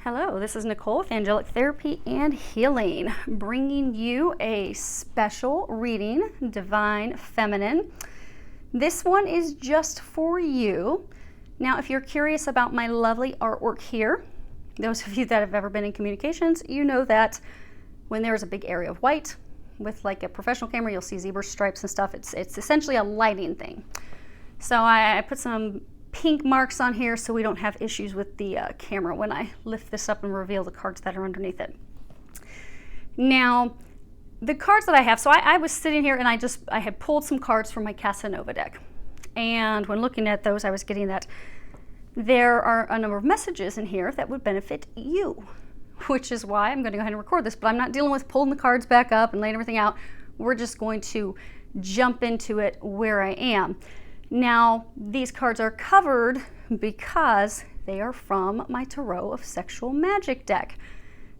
Hello, this is Nicole with Angelic Therapy and Healing, bringing you a special reading, Divine Feminine. This one is just for you. Now, if you're curious about my lovely artwork here, those of you that have ever been in communications, you know that when there's a big area of white with like a professional camera, you'll see zebra stripes and stuff. It's essentially a lighting thing. So I put some pink marks on here so we don't have issues with the camera when I lift this up and reveal the cards that are underneath it. Now, the cards that I have, so I was sitting here and I had pulled some cards from my Casanova deck. And when looking at those, I was getting that there are a number of messages in here that would benefit you, which is why I'm going to go ahead and record this. But I'm not dealing with pulling the cards back up and laying everything out. We're just going to jump into it where I am. Now, these cards are covered because they are from my Tarot of Sexual Magic deck.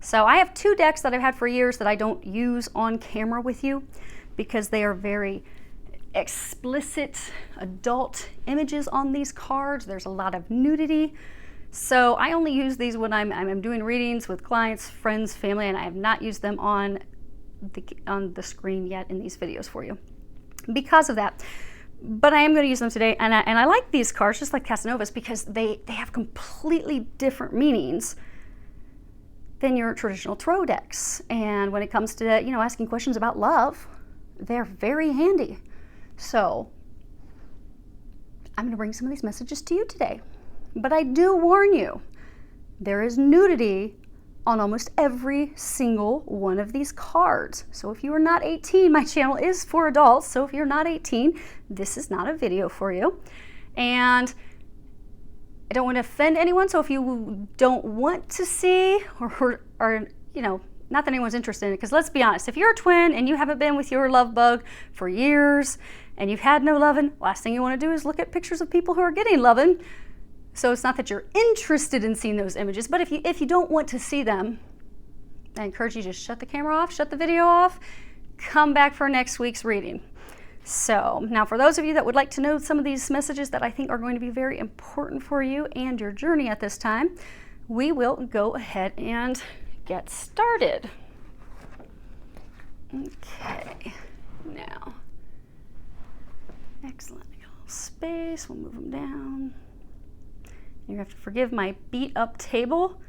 So I have two decks that I've had for years that I don't use on camera with you because they are very explicit adult images on these cards. There's a lot of nudity. So I only use these when I'm doing readings with clients, friends, family, and I have not used them on the screen yet in these videos for you because of that. But I am going to use them today, and I like these cards, just like Casanova's, because they have completely different meanings than your traditional tarot decks. And when it comes to, asking questions about love, they're very handy. So I'm going to bring some of these messages to you today. But I do warn you, there is nudity on almost every single one of these cards. So if you are not 18, my channel is for adults. So if you're not 18, this is not a video for you. And I don't want to offend anyone. So if you don't want to see or not that anyone's interested in it, because let's be honest, if you're a twin and you haven't been with your love bug for years and you've had no loving, last thing you want to do is look at pictures of people who are getting loving. So it's not that you're interested in seeing those images, but if you don't want to see them, I encourage you to shut the camera off, shut the video off, come back for next week's reading. So now for those of you that would like to know some of these messages that I think are going to be very important for you and your journey at this time, we will go ahead and get started. Okay, now, excellent, I got a little space, we'll move them down. You have to forgive my beat up table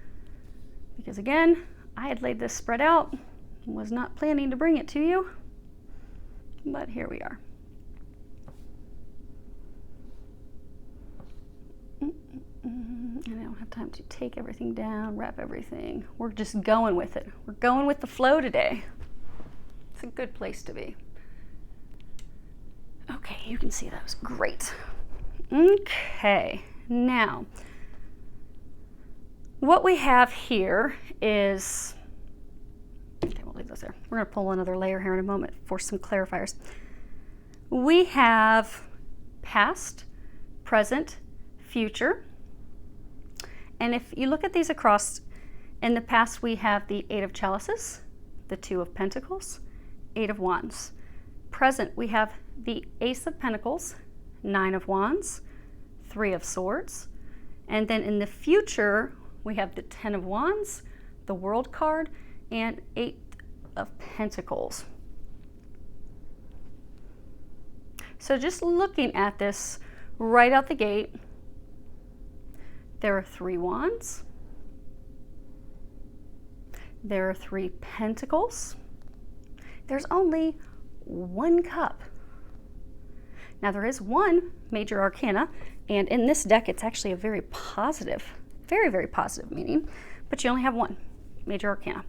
because again, I had laid this spread out and was not planning to bring it to you, but here we are. And I don't have time to take everything down, wrap everything. We're just going with it. We're going with the flow today. It's a good place to be. Okay, you can see that was great. Okay, now, what we have here is, okay, we'll leave those there. We're going to pull another layer here in a moment for some clarifiers. We have past, present, future. And if you look at these across, in the past we have the Eight of Chalices, the Two of Pentacles, Eight of Wands. Present, we have the Ace of Pentacles, Nine of Wands, Three of Swords. And then in the future, we have the Ten of Wands, the World card, and Eight of Pentacles. So just looking at this right out the gate, there are 3 Wands, there are 3 Pentacles, there's only 1 Cup. Now there is 1 Major Arcana, and in this deck it's actually a very positive, very, very positive meaning, but you only have 1 Major Arcana.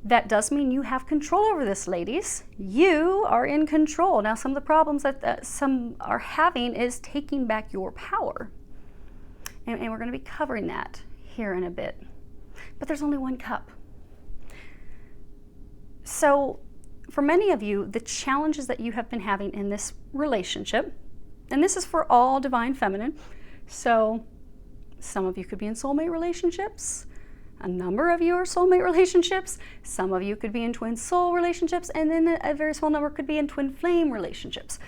That does mean you have control over this, ladies. You are in control. Now some of the problems that some are having is taking back your power. And we're going to be covering that here in a bit. But there's only 1 cup. So for many of you, the challenges that you have been having in this relationship, and this is for all Divine Feminine, so some of you could be in soulmate relationships, a number of you are soulmate relationships, some of you could be in twin soul relationships, and then a very small number could be in twin flame relationships.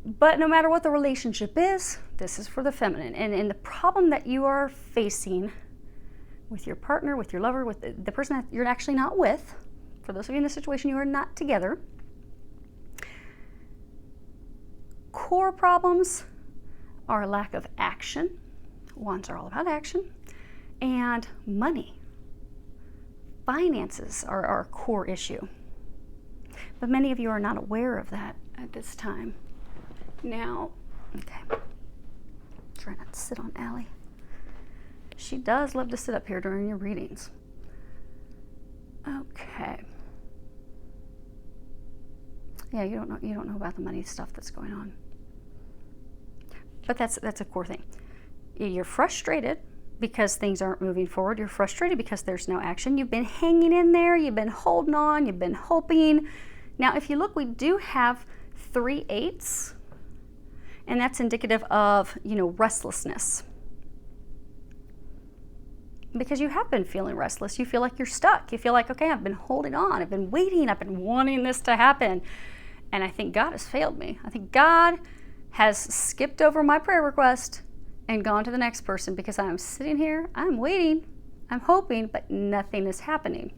But no matter what the relationship is, this is for the feminine. And the problem that you are facing with your partner, with your lover, with the person that you're actually not with. For those of you in this situation, you are not together. Core problems are a lack of action. Wands are all about action. And money. Finances are our core issue. But many of you are not aware of that at this time. Now, okay. Try not to sit on Allie. She does love to sit up here during your readings. Okay. Yeah, you don't know about the money stuff that's going on. But that's a core thing. You're frustrated because things aren't moving forward. You're frustrated because there's no action. You've been hanging in there. You've been holding on. You've been hoping. Now, if you look, we do have 3 8s, and that's indicative of, restlessness. Because you have been feeling restless. You feel like you're stuck. You feel like, okay, I've been holding on. I've been waiting. I've been wanting this to happen. And I think God has failed me. I think God has skipped over my prayer request and gone to the next person, because I'm sitting here, I'm waiting, I'm hoping, but nothing is happening.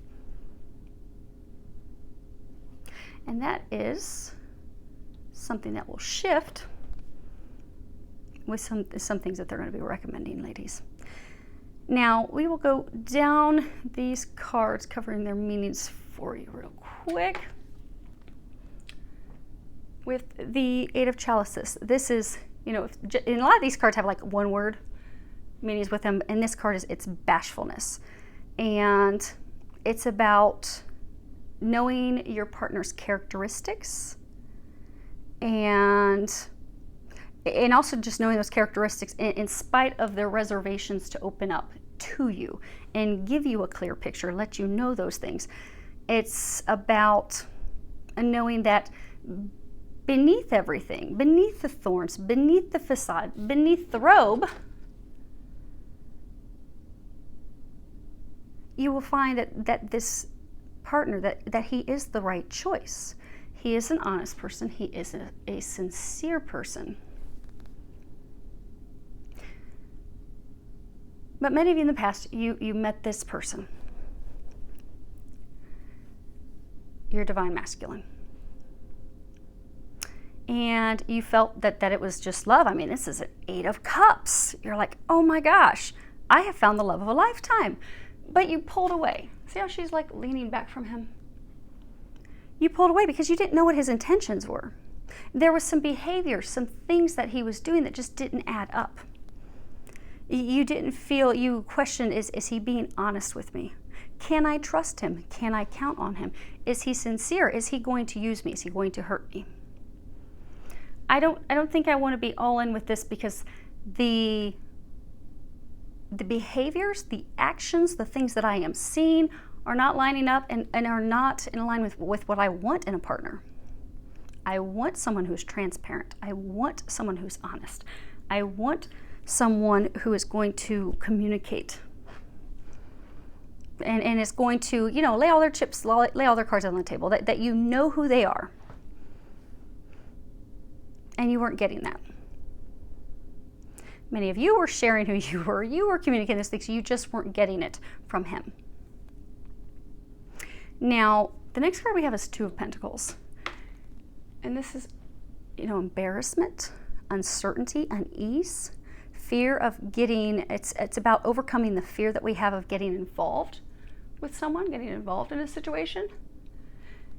And that is something that will shift with some things that they're going to be recommending, ladies. Now, we will go down these cards, covering their meanings for you real quick. With the 8 of Chalices, this is, and a lot of these cards have like one word meanings with them, and this card is, it's bashfulness. And it's about knowing your partner's characteristics, and also just knowing those characteristics in spite of their reservations to open up to you and give you a clear picture, let you know those things. It's about knowing that beneath everything, beneath the thorns, beneath the facade, beneath the robe, you will find that this partner, that he is the right choice. He is an honest person. He is a sincere person. But many of you in the past, you met this person. Your divine masculine. And you felt that it was just love. I mean, this is an 8 of Cups. You're like, oh my gosh, I have found the love of a lifetime. But you pulled away. See how she's like leaning back from him? You pulled away because you didn't know what his intentions were. There was some behavior, some things that he was doing that just didn't add up. You didn't feel, you questioned, is he being honest with me? Can I trust him? Can I count on him? Is he sincere? Is he going to use me? Is he going to hurt me? I don't think I want to be all in with this, because the behaviors, the actions, the things that I am seeing are not lining up and are not in line with what I want in a partner. I want someone who's transparent. I want someone who's honest. I want someone who is going to communicate and is going to, lay all their chips, lay all their cards on the table, that you know who they are. And you weren't getting that. Many of you were sharing who you were. You were communicating those things. You just weren't getting it from him. Now, the next card we have is 2 of Pentacles. And this is, embarrassment, uncertainty, unease, fear of getting, it's about overcoming the fear that we have of getting involved with someone, getting involved in a situation.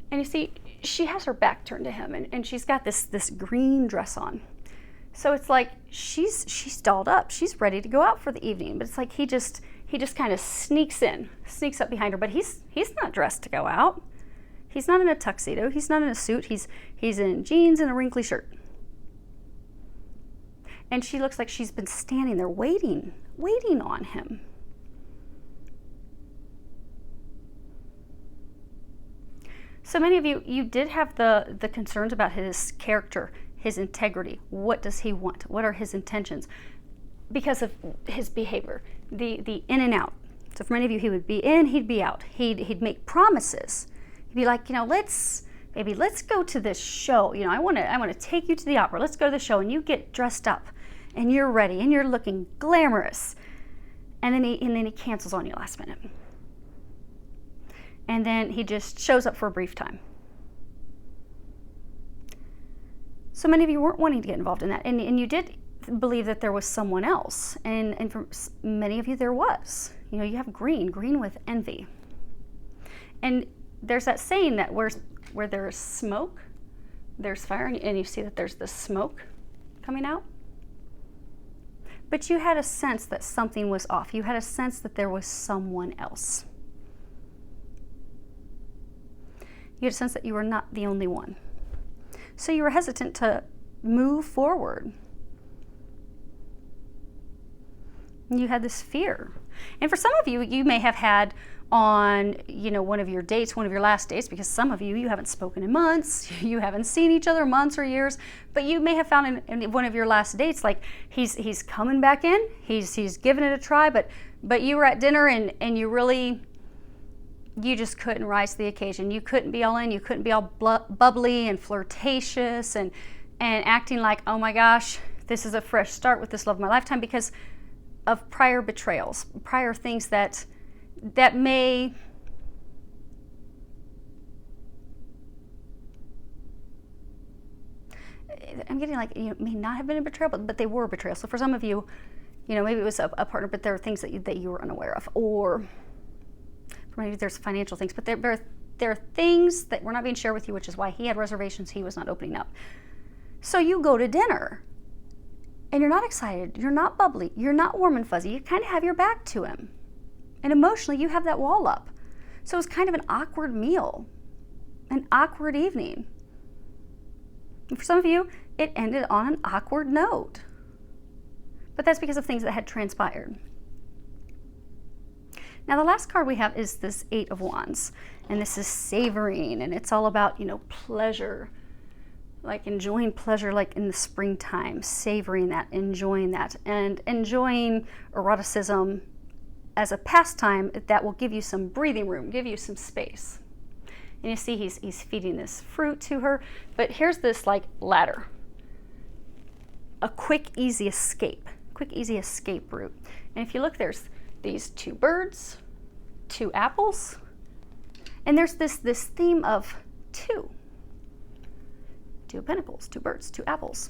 And you see, she has her back turned to him, and she's got this green dress on. So it's like she's dolled up. She's ready to go out for the evening, but it's like he just kind of sneaks up behind her, but he's not dressed to go out. He's not in a tuxedo. He's not in a suit. He's in jeans and a wrinkly shirt. And she looks like she's been standing there waiting on him. So many of you did have the concerns about his character, his integrity. What does he want? What are his intentions? Because of his behavior, the in and out. So for many of you, he would be in, he'd be out. He'd make promises. He'd be like, let's go to this show. I want to take you to the opera. Let's go to the show, and you get dressed up, and you're ready, and you're looking glamorous. and then he cancels on you last minute. And then he just shows up for a brief time. So many of you weren't wanting to get involved in that, and you did believe that there was someone else, and for many of you there was. You know, you have green with envy. And there's that saying that where there is smoke, there's fire, and you see that there's the smoke coming out. But you had a sense that something was off. You had a sense that there was someone else. You had a sense that you were not the only one. So you were hesitant to move forward. You had this fear. And for some of you, you may have had on, one of your dates, one of your last dates, because some of you haven't spoken in months, you haven't seen each other months or years, but you may have found in one of your last dates, like he's coming back in, he's giving it a try, but you were at dinner and you just couldn't rise to the occasion. You couldn't be all in, you couldn't be all bubbly and flirtatious and acting like, oh my gosh, this is a fresh start with this love of my lifetime, because of prior betrayals, prior things that may I'm getting like, may not have been a betrayal, but they were a betrayal. So for some of you, maybe it was a partner, but there are things that you were unaware of, or maybe there's financial things, but there are things that were not being shared with you, which is why he had reservations, he was not opening up. So you go to dinner and you're not excited, you're not bubbly, you're not warm and fuzzy, you kind of have your back to him. And emotionally, you have that wall up. So it was kind of an awkward meal, an awkward evening. And for some of you, it ended on an awkward note. But that's because of things that had transpired. Now, the last card we have is this 8 of Wands. And this is savoring, and it's all about, pleasure. Like enjoying pleasure, like in the springtime, savoring that, and enjoying eroticism as a pastime that will give you some breathing room, give you some space. And you see he's feeding this fruit to her, but here's this like ladder. A quick, easy escape route. And if you look, there's these 2 birds, 2 apples, and there's this theme of 2. 2 pentacles, 2 birds, 2 apples.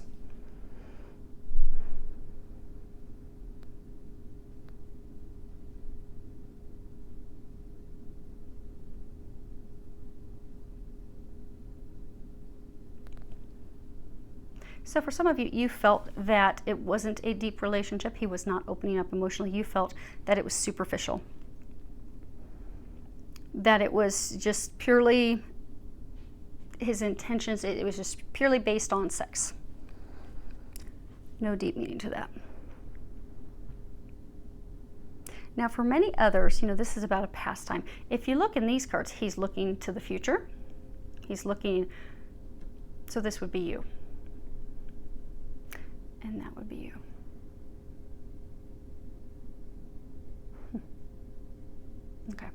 So for some of you, you felt that it wasn't a deep relationship. He was not opening up emotionally. You felt that it was superficial. That it was just purely his intentions, it was just purely based on sex. No deep meaning to that. Now for many others, this is about a pastime. If you look in these cards, he's looking to the future. So this would be you. And that would be you. Okay.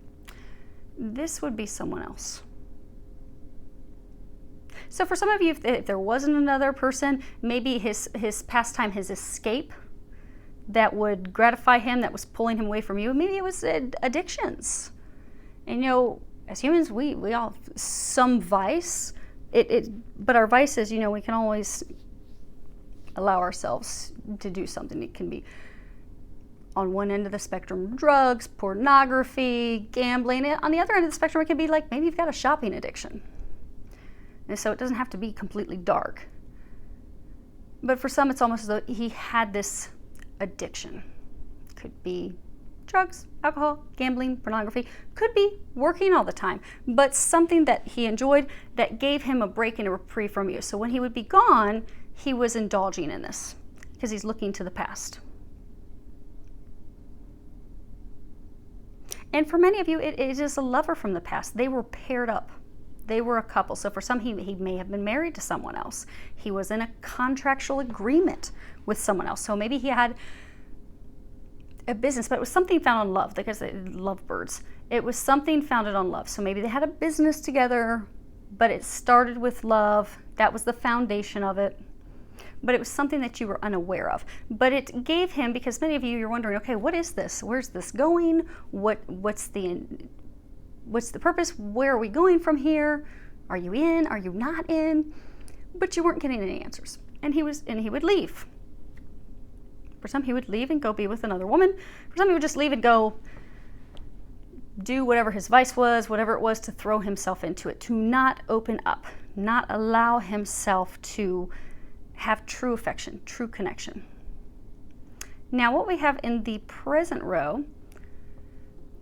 This would be someone else. So for some of you, if there wasn't another person, maybe his pastime, his escape that would gratify him, that was pulling him away from you, maybe it was addictions. And as humans, we all have some vice. But our vices, we can always allow ourselves to do something. It can be on one end of the spectrum, drugs, pornography, gambling. On the other end of the spectrum, it could be like maybe you've got a shopping addiction. And so it doesn't have to be completely dark. But for some, it's almost as though he had this addiction. Could be drugs, alcohol, gambling, pornography. Could be working all the time. But something that he enjoyed that gave him a break and a reprieve from you. So when he would be gone, he was indulging in this because he's looking to the past. And for many of you, it is a lover from the past. They were paired up. They were a couple. So for some, he may have been married to someone else. He was in a contractual agreement with someone else. So maybe he had a business, but it was something found on love, because they love birds. It was something founded on love. So maybe they had a business together, but it started with love. That was the foundation of it. but it was something that you were unaware of. But it gave him, because many of you, you're wondering, okay, what is this? Where's this going? What's the purpose? Where are we going from here? Are you in? Are you not in? But you weren't getting any answers. And he would leave. For some, he would leave and go be with another woman. For some, he would just leave and go do whatever his vice was, whatever it was, to throw himself into it, to not open up, not allow himself to have true affection, true connection. Now, what we have in the present row,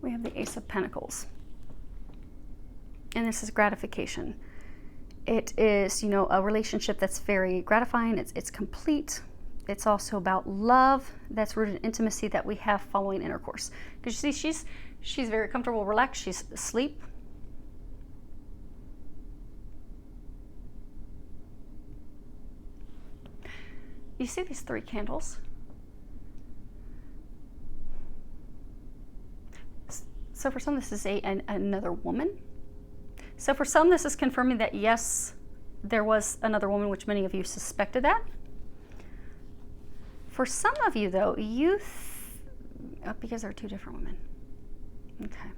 we have the Ace of Pentacles. And this is gratification. It is, a relationship that's very gratifying. It's complete. It's also about love that's rooted in intimacy that we have following intercourse. Because you see, she's very comfortable, relaxed. She's asleep. You see these 3 candles? So for some, this is another woman. So for some, this is confirming that, yes, there was another woman, which many of you suspected that. For some of you, though, because there are 2 different women. Okay.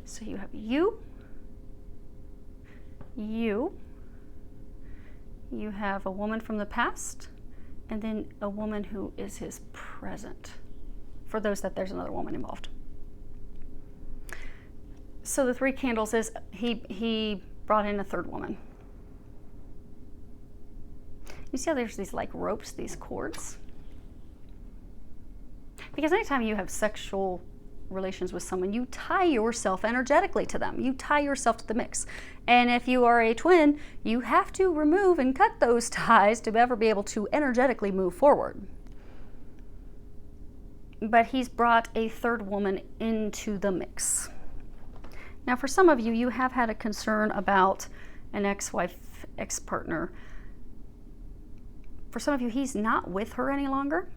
So you have you have a woman from the past, and then a woman who is his present, for those that there's another woman involved. So the 3 candles is he brought in a 3rd woman. You see how there's these like ropes, these cords? Because anytime you have sexual relations with someone, you tie yourself energetically to them. You tie yourself to the mix. And if you are a twin, you have to remove and cut those ties to ever be able to energetically move forward. But he's brought a 3rd woman into the mix. Now, for some of you, you have had a concern about an ex-wife, ex-partner. For some of you, he's not with her any longer.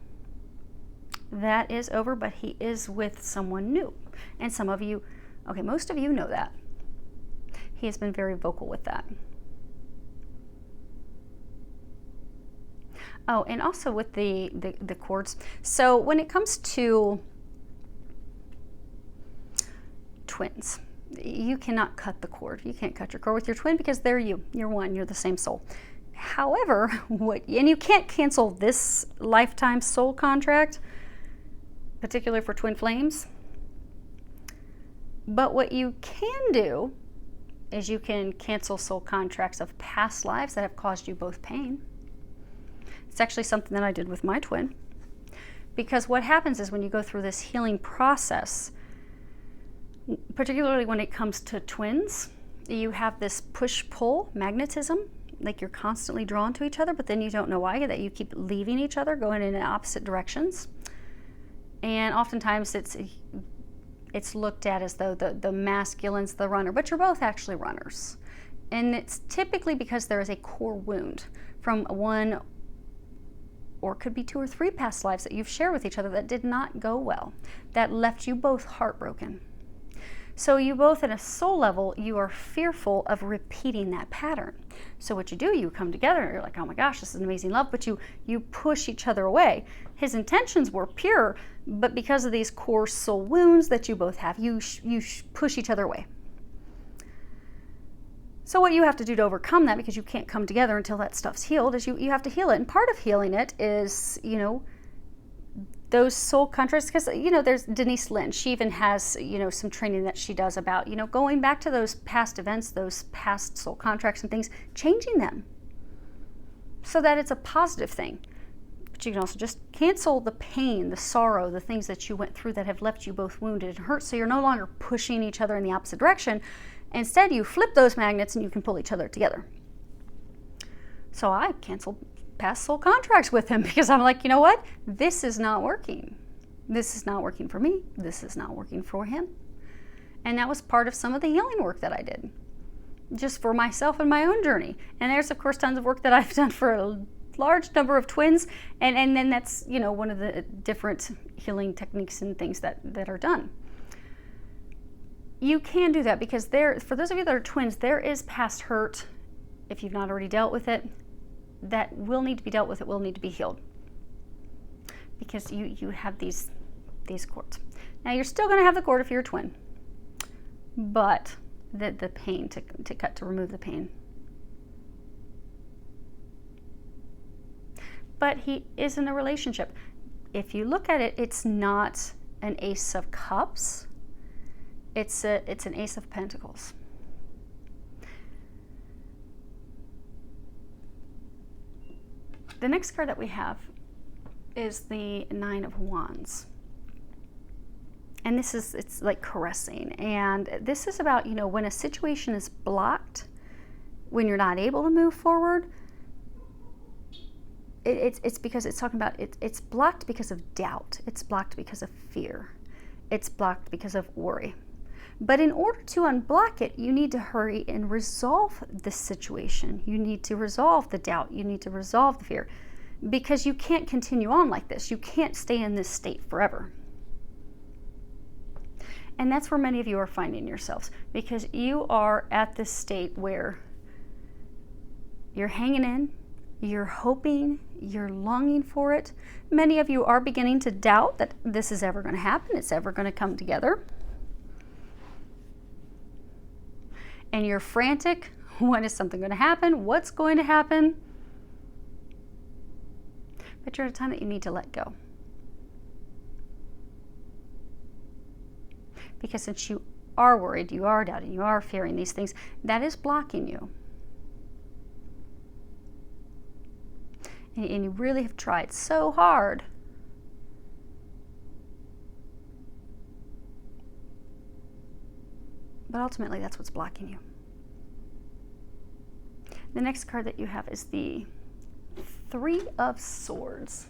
That is over, but he is with someone new. And some of you, okay, most of you know that. He has been very vocal with that. Oh, and also with the cords. So when it comes to twins, you cannot cut the cord. You can't cut your cord with your twin because they're you. You're one. You're the same soul. However, and you can't cancel this lifetime soul contract, particularly for twin flames. But what you can do is you can cancel soul contracts of past lives that have caused you both pain. It's actually something that I did with my twin. Because what happens is when you go through this healing process, particularly when it comes to twins, you have this push-pull magnetism, like you're constantly drawn to each other, but then you don't know why, that you keep leaving each other, going in opposite directions. And oftentimes it's looked at as though the masculine's the runner, but you're both actually runners. And it's typically because there is a core wound from one, or could be 2 or 3 past lives that you've shared with each other that did not go well, that left you both heartbroken. So you both, at a soul level, you are fearful of repeating that pattern. So what you do, you come together and you're like, oh my gosh, this is an amazing love, but you push each other away. His intentions were pure, but because of these core soul wounds that you both have, you push each other away. So what you have to do to overcome that, because you can't come together until that stuff's healed, is you have to heal it. And part of healing it is, those soul contracts, because, there's Denise Lynn. She even has, some training that she does about, going back to those past events, those past soul contracts and things, changing them so that it's a positive thing. But you can also just cancel the pain, the sorrow, the things that you went through that have left you both wounded and hurt, so you're no longer pushing each other in the opposite direction. Instead, you flip those magnets and you can pull each other together. So I canceled past soul contracts with him because I'm like, you know what? This is not working. This is not working for me. This is not working for him. And that was part of some of the healing work that I did, just for myself and my own journey. And there's, of course, tons of work that I've done for a large number of twins. And then that's, one of the different healing techniques and things that are done. You can do that because for those of you that are twins, there is past hurt, if you've not already dealt with it, that will need to be dealt with. It will need to be healed because you have these cords. Now you're still going to have the cord if you're a twin, but the pain to remove the pain. But he is in a relationship. If you look at it, it's not an Ace of Cups. It's an Ace of Pentacles. The next card that we have is the Nine of Wands. And it's like caressing. And this is about, when a situation is blocked, when you're not able to move forward, it's because it's talking about it's blocked because of doubt. It's blocked because of fear. It's blocked because of worry. But in order to unblock it, you need to hurry and resolve the situation. You need to resolve the doubt. You need to resolve the fear, because you can't continue on like this. You can't stay in this state forever. And that's where many of you are finding yourselves, because you are at this state where you're hanging in, you're hoping, you're longing for it. Many of you are beginning to doubt that this is ever going to happen, it's ever going to come together. And you're frantic. When is something going to happen? What's going to happen? But you're at a time that you need to let go. Because since you are worried, you are doubting, you are fearing these things, that is blocking you. And you really have tried so hard. But ultimately, that's what's blocking you. The next card that you have is the Three of Swords.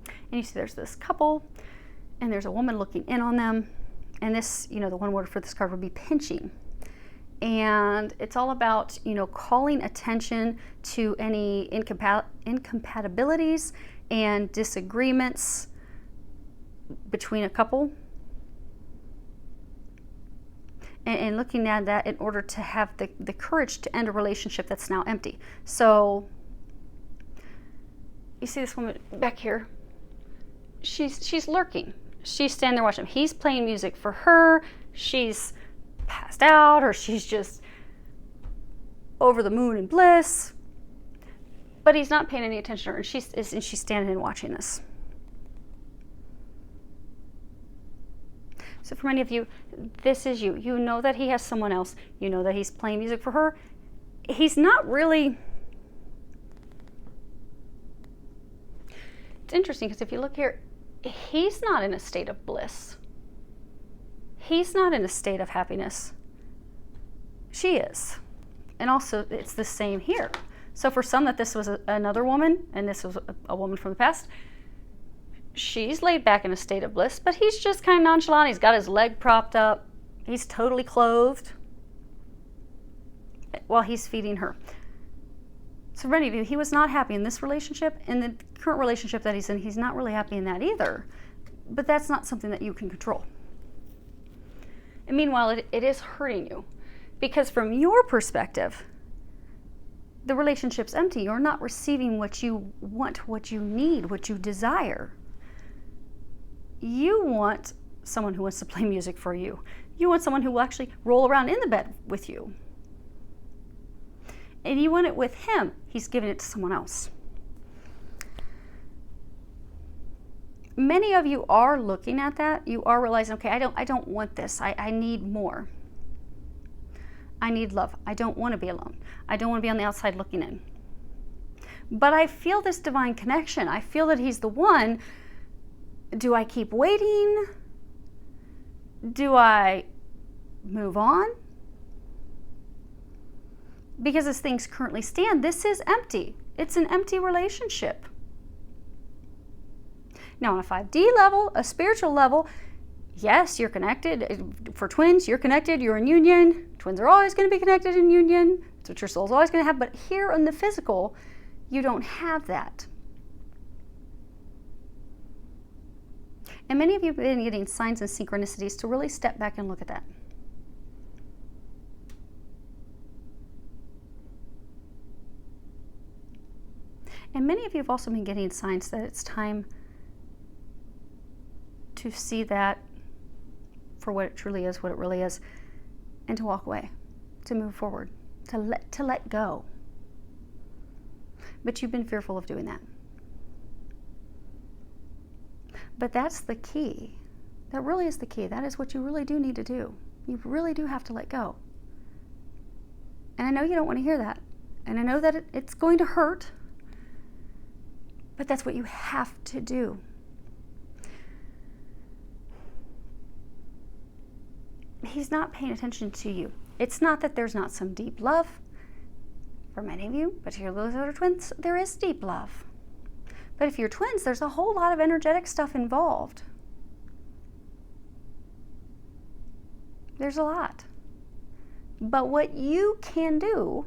And you see there's this couple, and there's a woman looking in on them. And this, the one word for this card would be pinching. And it's all about, calling attention to any incompatibilities and disagreements between a couple. And looking at that in order to have the courage to end a relationship that's now empty. So you see this woman back here. She's lurking. She's standing there watching him. He's playing music for her. She's passed out, or she's just over the moon in bliss. But he's not paying any attention to her, and she's standing and watching this. So for many of you, this is you. You know that he has someone else. You know that he's playing music for her. He's not really... It's interesting because if you look here, he's not in a state of bliss. He's not in a state of happiness. She is. And also, it's the same here. So for some that this was another woman, and this was a woman from the past, she's laid back in a state of bliss, but he's just kind of nonchalant. He's got his leg propped up. He's totally clothed while he's feeding her. So for many of you, he was not happy in this relationship. In the current relationship that he's in, he's not really happy in that either. But that's not something that you can control. And meanwhile, it is hurting you. Because from your perspective, the relationship's empty. You're not receiving what you want, what you need, what you desire. You want someone who wants to play music for you. You want someone who will actually roll around in the bed with you. And you want it with him. He's giving it to someone else. Many of you are looking at that. You are realizing, okay, I don't want this. I need more. I need love. I don't want to be alone. I don't want to be on the outside looking in. But I feel this divine connection. I feel that he's the one. Do I keep waiting? Do I move on? Because as things currently stand, this is empty. It's an empty relationship. Now, on a 5D level, a spiritual level, yes, you're connected. For twins, you're connected. You're in union. Twins are always going to be connected in union. That's what your soul's always going to have. But here in the physical, you don't have that. And many of you have been getting signs and synchronicities to really step back and look at that. And many of you have also been getting signs that it's time to see that for what it truly is, what it really is, and to walk away, to move forward, to let go. But you've been fearful of doing that. But that's the key. That really is the key. That is what you really do need to do. You really do have to let go. And I know you don't want to hear that. And I know that it's going to hurt. But that's what you have to do. He's not paying attention to you. It's not that there's not some deep love for many of you, but for those that are twins, there is deep love. But if you're twins, there's a whole lot of energetic stuff involved. There's a lot. But what you can do,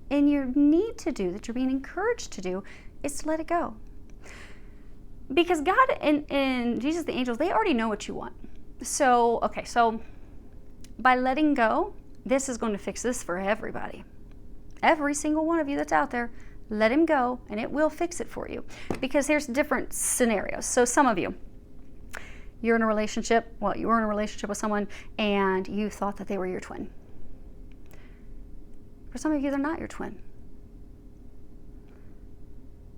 and you need to do, that you're being encouraged to do, is to let it go. Because God and Jesus, the angels, they already know what you want. So by letting go, this is going to fix this for everybody. Every single one of you that's out there, let him go and it will fix it for you. Because here's different scenarios. So some of you, you were in a relationship with someone and you thought that they were your twin. For some of you, they're not your twin.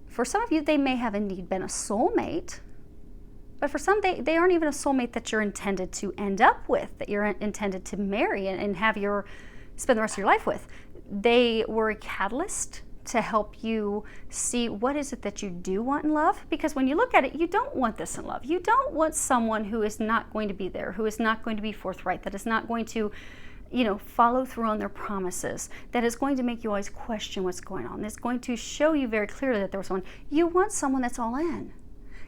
For some of you, they may have indeed been a soulmate, but for some, they aren't even a soulmate that you're intended to end up with, that you're intended to marry and spend the rest of your life with. They were a catalyst to help you see what is it that you do want in love. Because when you look at it, you don't want this in love. You don't want someone who is not going to be there, who is not going to be forthright, that is not going to, follow through on their promises, that is going to make you always question what's going on, that's going to show you very clearly that there was someone. You want someone that's all in.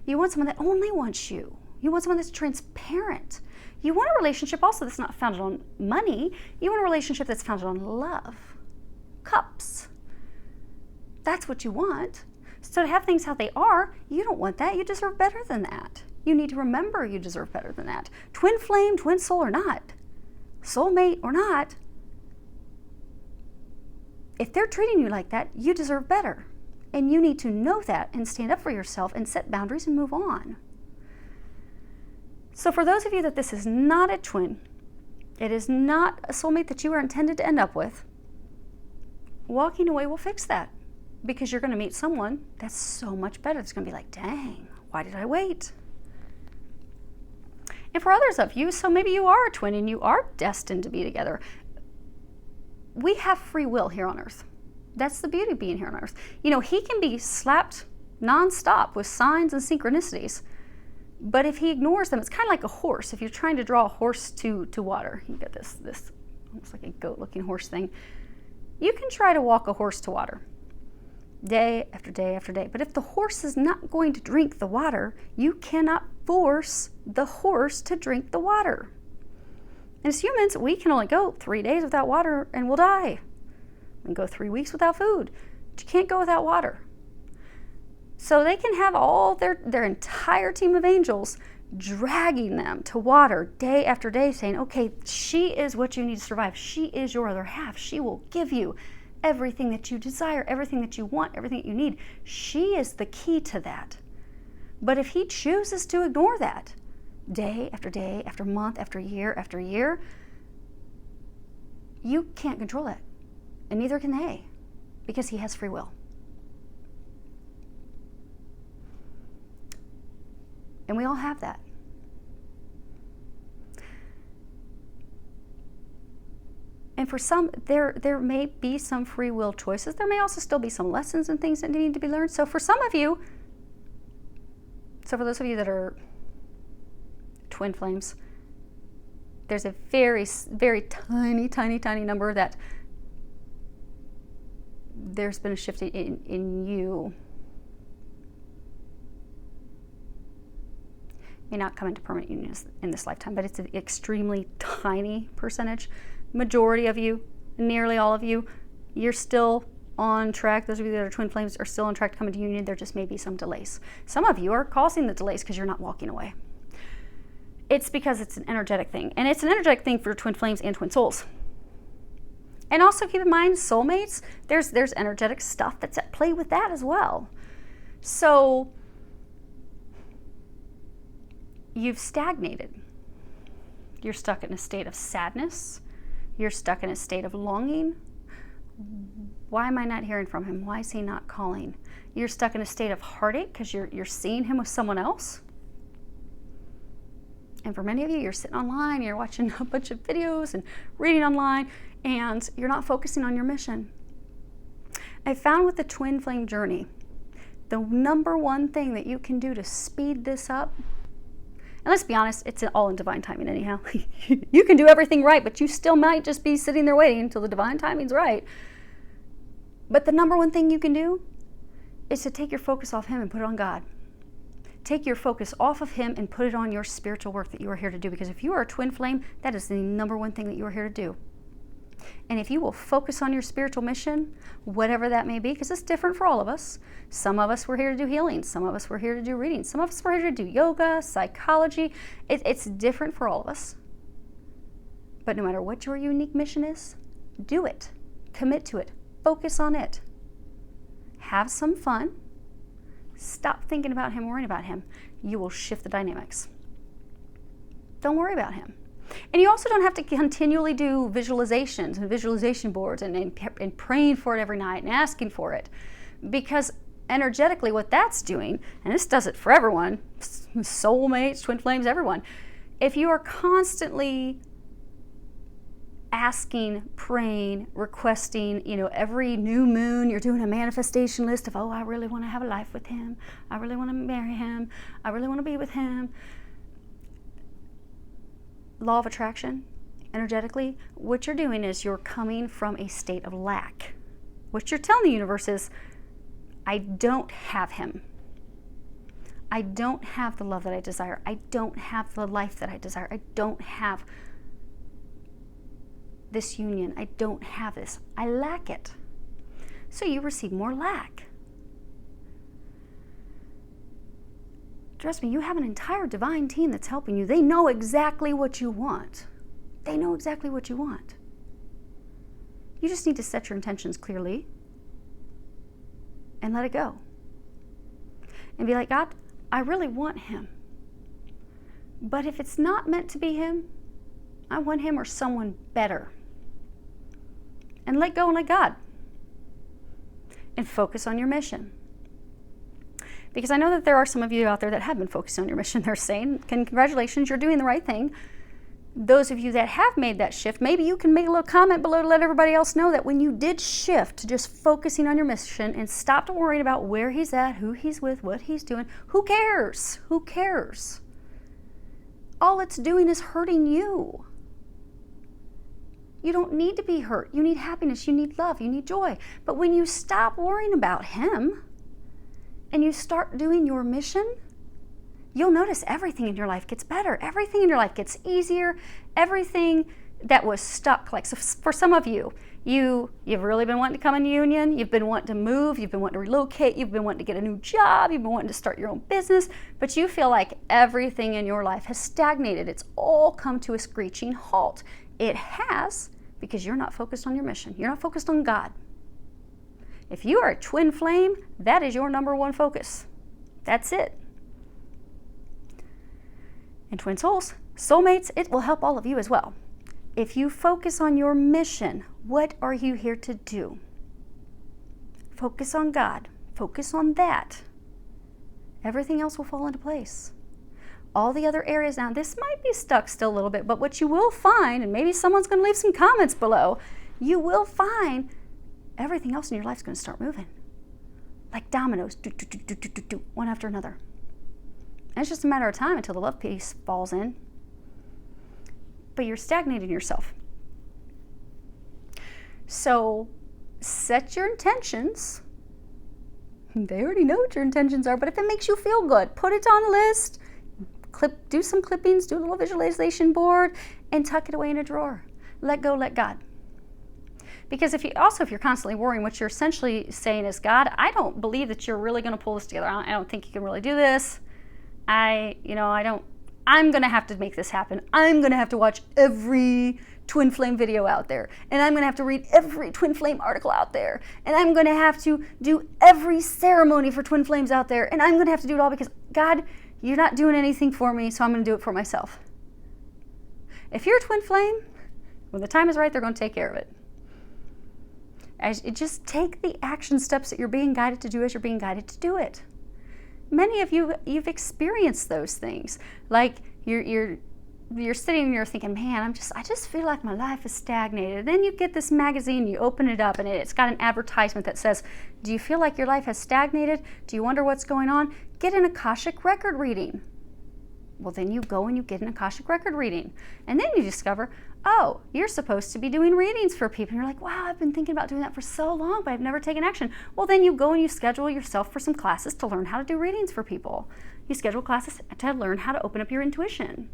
You want someone that only wants you. You want someone that's transparent. You want a relationship also that's not founded on money. You want a relationship that's founded on love. Cups. That's what you want. So to have things how they are, you don't want that. You deserve better than that. You need to remember you deserve better than that. Twin flame, twin soul or not, soulmate or not, if they're treating you like that, you deserve better. And you need to know that and stand up for yourself and set boundaries and move on. So for those of you that this is not a twin, it is not a soulmate that you are intended to end up with, walking away will fix that. Because you're going to meet someone that's so much better. It's going to be like, dang, why did I wait? And for others of you, so maybe you are a twin and you are destined to be together. We have free will here on earth. That's the beauty of being here on earth. He can be slapped nonstop with signs and synchronicities. But if he ignores them, it's kind of like a horse. If you're trying to draw a horse to water, you get this almost like a goat-looking horse thing. You can try to walk a horse to water day after day after day. But if the horse is not going to drink the water, you cannot force the horse to drink the water. And as humans, we can only go 3 days without water and we'll die. We can go 3 weeks without food, but you can't go without water. So they can have all their entire team of angels dragging them to water day after day, saying, okay, she is what you need to survive. She is your other half. She will give you everything that you desire, everything that you want, everything that you need. She is the key to that. But if he chooses to ignore that day after day, after month, after year, you can't control it. And neither can they, because he has free will. And we all have that. And for some, there may be some free will choices. There may also still be some lessons and things that need to be learned. So for some of you, for those of you that are twin flames, there's a very, very tiny number that there's been a shift in you. May not come into permanent union in this lifetime, but it's an extremely tiny percentage. Majority of you, nearly all of you, you're still on track. Those of you that are twin flames are still on track to come into union. There just may be some delays. Some of you are causing the delays because you're not walking away. It's because it's an energetic thing. And it's an energetic thing for twin flames and twin souls. And also keep in mind, soulmates, there's energetic stuff that's at play with that as well. So you've stagnated. You're stuck in a state of sadness. You're stuck in a state of longing. Why am I not hearing from him? Why is he not calling? You're stuck in a state of heartache because you're seeing him with someone else. And for many of you, you're sitting online, you're watching a bunch of videos and reading online, and you're not focusing on your mission. I found with the twin flame journey, the number one thing that you can do to speed this up, and let's be honest, it's all in divine timing anyhow. You can do everything right, but you still might just be sitting there waiting until the divine timing's right. But the number one thing you can do is to take your focus off him and put it on God. Take your focus off of him and put it on your spiritual work that you are here to do. Because if you are a twin flame, that is the number one thing that you are here to do. And if you will focus on your spiritual mission, whatever that may be, because it's different for all of us. Some of us were here to do healing. Some of us were here to do reading. Some of us were here to do yoga, psychology. It's different for all of us. But no matter what your unique mission is, do it. Commit to it. Focus on it. Have some fun. Stop thinking about him, worrying about him. You will shift the dynamics. Don't worry about him. And you also don't have to continually do visualizations and visualization boards and praying for it every night and asking for it. Because energetically what that's doing, and this does it for everyone, soulmates, twin flames, everyone. If you are constantly asking, praying, requesting, every new moon you're doing a manifestation list of, I really want to have a life with him. I really want to marry him. I really want to be with him. Law of attraction, energetically, what you're doing is you're coming from a state of lack. What you're telling the universe is, I don't have him. I don't have the love that I desire. I don't have the life that I desire. I don't have this union. I don't have this. I lack it. So you receive more lack. Trust me, you have an entire divine team that's helping you. They know exactly what you want. They know exactly what you want. You just need to set your intentions clearly and let it go. And be like, God, I really want him. But if it's not meant to be him, I want him or someone better. And let go and let God. And focus on your mission. Because I know that there are some of you out there that have been focusing on your mission. They're saying, congratulations, you're doing the right thing. Those of you that have made that shift, maybe you can make a little comment below to let everybody else know that when you did shift to just focusing on your mission and stopped worrying about where he's at, who he's with, what he's doing, who cares? Who cares? All it's doing is hurting you. You don't need to be hurt. You need happiness. You need love. You need joy. But when you stop worrying about him and you start doing your mission, you'll notice everything in your life gets better. Everything in your life gets easier. Everything that was stuck, like so for some of you, you've really been wanting to come in union. You've been wanting to move. You've been wanting to relocate. You've been wanting to get a new job. You've been wanting to start your own business. But you feel like everything in your life has stagnated. It's all come to a screeching halt. It has, because you're not focused on your mission. You're not focused on God. If you are a twin flame, that is your number one focus. That's it. And twin souls, soulmates, it will help all of you as well. If you focus on your mission, what are you here to do? Focus on God. Focus on that. Everything else will fall into place. All the other areas now, this might be stuck still a little bit, but what you will find, and maybe someone's going to leave some comments below, you will find everything else in your life is going to start moving. Like dominoes, one after another. And it's just a matter of time until the love piece falls in. But you're stagnating yourself. So set your intentions. They already know what your intentions are, but if it makes you feel good, put it on a list. Do some clippings, do a little visualization board, and tuck it away in a drawer. Let go, let God. Because if you're constantly worrying, what you're essentially saying is, God, I don't believe that you're really going to pull this together. I don't think you can really do this. I'm going to have to make this happen. I'm going to have to watch every twin flame video out there. And I'm going to have to read every twin flame article out there. And I'm going to have to do every ceremony for twin flames out there. And I'm going to have to do it all because, God, you're not doing anything for me, so I'm going to do it for myself. If you're a twin flame, when the time is right, they're going to take care of it. Just take the action steps that you're being guided to do as you're being guided to do it. Many of you've experienced those things. Like you're sitting and you're thinking, man, I just feel like my life is stagnated. Then you get this magazine, you open it up, and it's got an advertisement that says, do you feel like your life has stagnated? Do you wonder what's going on? Get an Akashic record reading. Well, then you go and you get an Akashic record reading. And then you discover, oh, you're supposed to be doing readings for people. And you're like, wow, I've been thinking about doing that for so long, but I've never taken action. Well, then you go and you schedule yourself for some classes to learn how to do readings for people. You schedule classes to learn how to open up your intuition.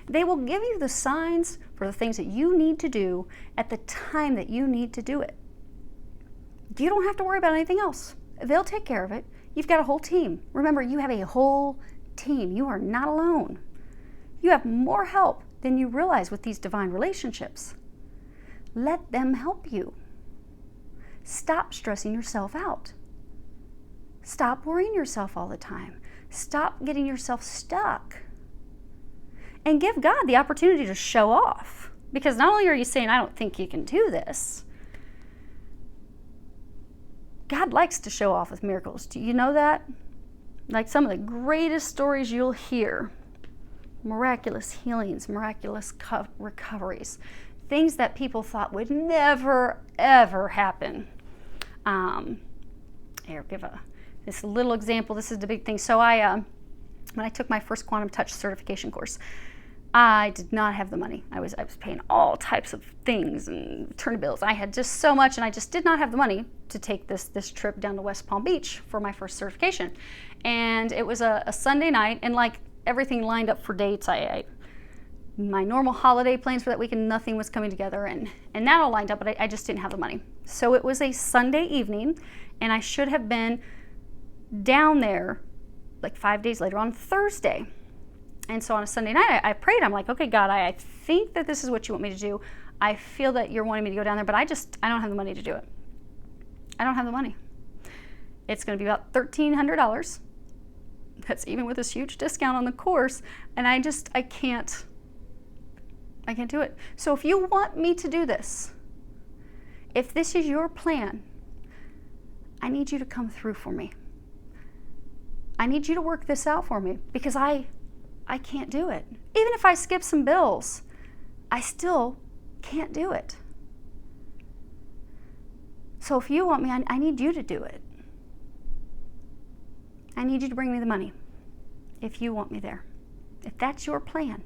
They will give you the signs for the things that you need to do at the time that you need to do it. You don't have to worry about anything else. They'll take care of it. You've got a whole team. Remember, you have a whole team. You are not alone. You have more help than you realize with these divine relationships. Let them help you. Stop stressing yourself out. Stop worrying yourself all the time. Stop getting yourself stuck. And give God the opportunity to show off. Because not only are you saying, I don't think you can do this, God likes to show off with miracles. Do you know that? Like some of the greatest stories you'll hear, miraculous healings, miraculous recoveries, things that people thought would never, ever happen. Here, this little example. This is the big thing. So when I took my first quantum touch certification course, I did not have the money. I was paying all types of things and return bills. I had just so much, and I just did not have the money to take this trip down to West Palm Beach for my first certification. And it was a Sunday night, and like everything lined up for dates. My normal holiday plans for that weekend, nothing was coming together, and that all lined up, but I just didn't have the money. So it was a Sunday evening, and I should have been down there like 5 days later on Thursday. And so on a Sunday night, I prayed. I'm like, okay, God, I think that this is what you want me to do. I feel that you're wanting me to go down there, but I don't have the money to do it. I don't have the money. It's going to be about $1,300. That's even with this huge discount on the course. And I can't do it. So if you want me to do this, if this is your plan, I need you to come through for me. I need you to work this out for me, because I can't do it. Even if I skip some bills, I still can't do it. So if you want me, I need you to do it. I need you to bring me the money if you want me there, if that's your plan.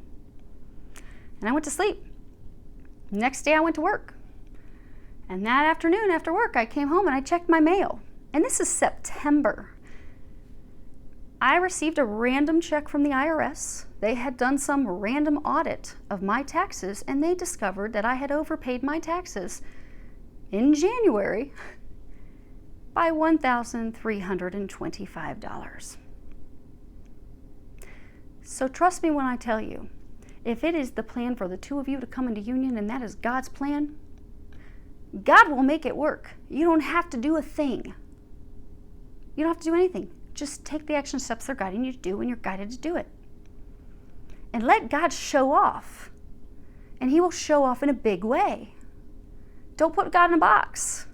And I went to sleep. Next day I went to work. And that afternoon after work, I came home and I checked my mail. And this is September. I received a random check from the IRS. They had done some random audit of my taxes, and they discovered that I had overpaid my taxes in January by $1,325. So trust me when I tell you, if it is the plan for the two of you to come into union and that is God's plan, God will make it work. You don't have to do a thing. You don't have to do anything. Just take the action steps they're guiding you to do when you're guided to do it. And let God show off. And He will show off in a big way. Don't put God in a box.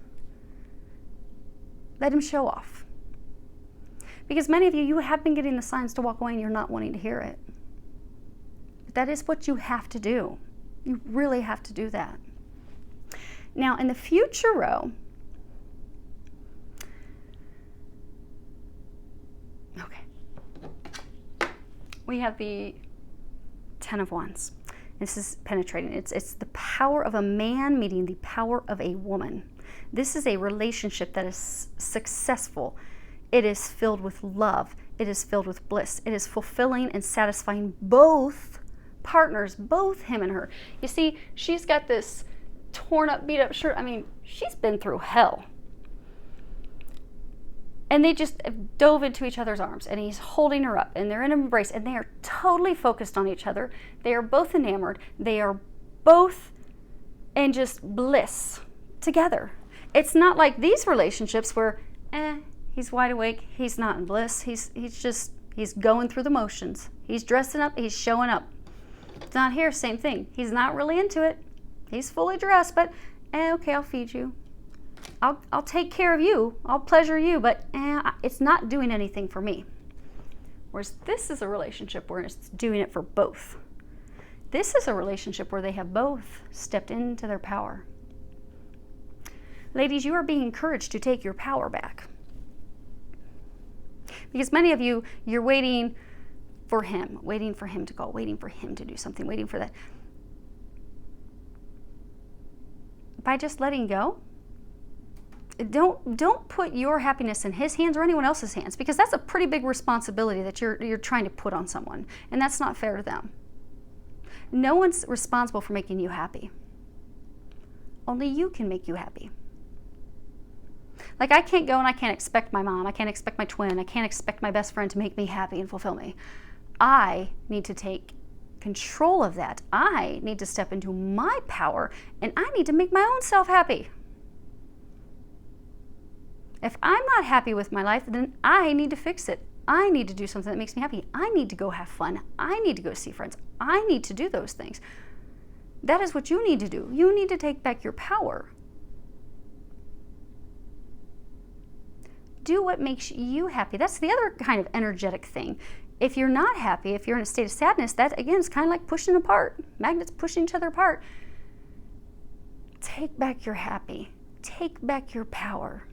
Let Him show off. Because many of you have been getting the signs to walk away and you're not wanting to hear it. But that is what you have to do. You really have to do that. Now, in the future row, we have the 10 of Wands. This is penetrating. It's the power of a man meeting the power of a woman. This is a relationship that is successful. It is filled with love. It is filled with bliss. It is fulfilling and satisfying both partners, both him and her. You see, she's got this torn up, beat up shirt. I mean, she's been through hell. And they just dove into each other's arms, and he's holding her up, and they're in an embrace, and they are totally focused on each other. They are both enamored. They are both in just bliss together. It's not like these relationships where, he's wide awake, he's not in bliss. He's going through the motions. He's dressing up, he's showing up. It's not here, same thing. He's not really into it. He's fully dressed, but, okay, I'll feed you. I'll take care of you. I'll pleasure you, but it's not doing anything for me. Whereas this is a relationship where it's doing it for both. This is a relationship where they have both stepped into their power. Ladies, you are being encouraged to take your power back. Because many of you, you're waiting for him to go, waiting for him to do something, waiting for that. By just letting go, don't put your happiness in his hands or anyone else's hands, because that's a pretty big responsibility that you're trying to put on someone, and that's not fair to them. No one's responsible for making you happy. Only you can make you happy. Like, I can't go and I can't expect my mom, I can't expect my twin, I can't expect my best friend to make me happy and fulfill me. I need to take control of that. I need to step into my power, and I need to make my own self happy. If I'm not happy with my life, then I need to fix it. I need to do something that makes me happy. I need to go have fun. I need to go see friends. I need to do those things. That is what you need to do. You need to take back your power. Do what makes you happy. That's the other kind of energetic thing. If you're not happy, if you're in a state of sadness, that again is kind of like pushing apart. Magnets pushing each other apart. Take back your happy. Take back your power.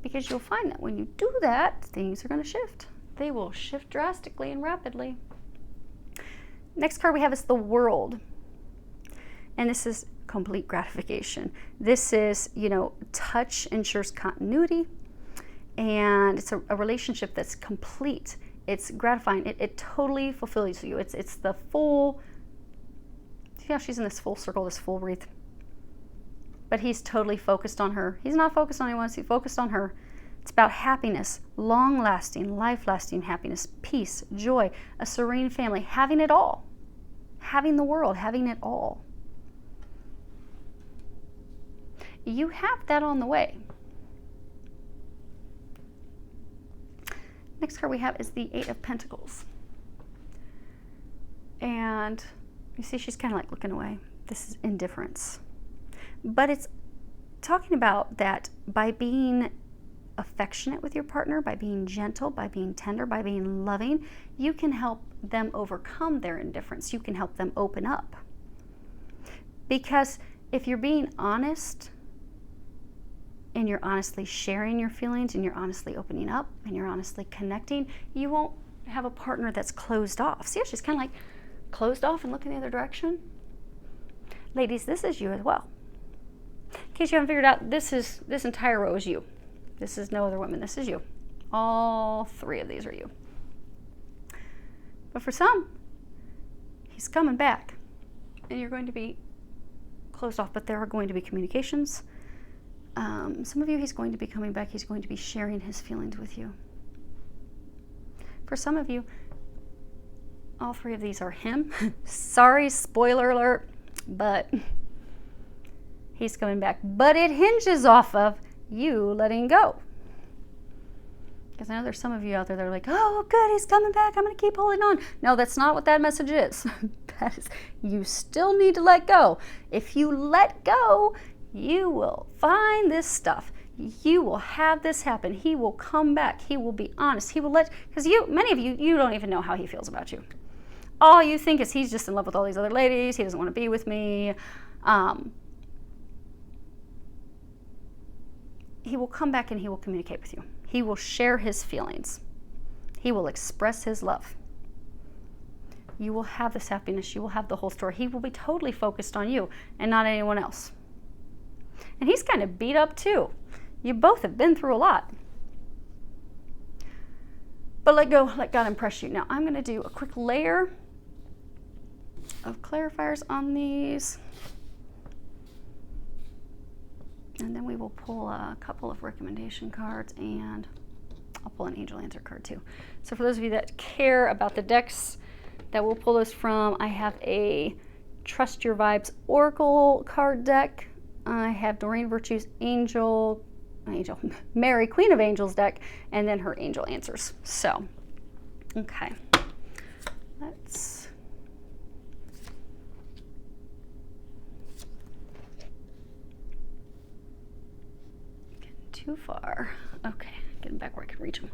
Because you'll find that when you do that, things are going to shift. They will shift drastically and rapidly. Next card we have is the World. And this is complete gratification. This is, touch ensures continuity. And it's a relationship that's complete. It's gratifying. It totally fulfills you. It's the full, she's in this full circle, this full wreath. But he's totally focused on her. He's not focused on anyone else. He's focused on her. It's about happiness, long-lasting, life-lasting happiness, peace, joy, a serene family, having it all. Having the world, having it all. You have that on the way. Next card we have is the Eight of Pentacles. And you see she's kind of like looking away. This is indifference. But it's talking about that by being affectionate with your partner, by being gentle, by being tender, by being loving, you can help them overcome their indifference. You can help them open up. Because if you're being honest and you're honestly sharing your feelings and you're honestly opening up and you're honestly connecting, you won't have a partner that's closed off. See how she's kind of like closed off and looking the other direction? Ladies, this is you as well. In case you haven't figured out, this entire row is you. This is no other women. This is you. All three of these are you. But for some, he's coming back. And you're going to be closed off, but there are going to be communications. Some of you, he's going to be coming back. He's going to be sharing his feelings with you. For some of you, all three of these are him. Sorry, spoiler alert, but he's coming back. But it hinges off of you letting go. Because I know there's some of you out there that are like, oh, good, he's coming back. I'm going to keep holding on. No, that's not what that message is. That is, you still need to let go. If you let go, you will find this stuff. You will have this happen. He will come back. He will be honest. He will because many of you don't even know how he feels about you. All you think is he's just in love with all these other ladies. He doesn't want to be with me. He will come back and he will communicate with you. He will share his feelings. He will express his love. You will have this happiness. You will have the whole story. He will be totally focused on you and not anyone else. And he's kind of beat up too. You both have been through a lot. But let go, let God impress you. Now I'm going to do a quick layer of clarifiers on these. And then we will pull a couple of recommendation cards, and I'll pull an angel answer card too. So for those of you that care about the decks that we'll pull this from, I have a Trust Your Vibes Oracle card deck. I have Doreen Virtue's Mary, Queen of Angels deck, and then her angel answers. So, okay. Let's get too far. Okay, getting back where I can reach them.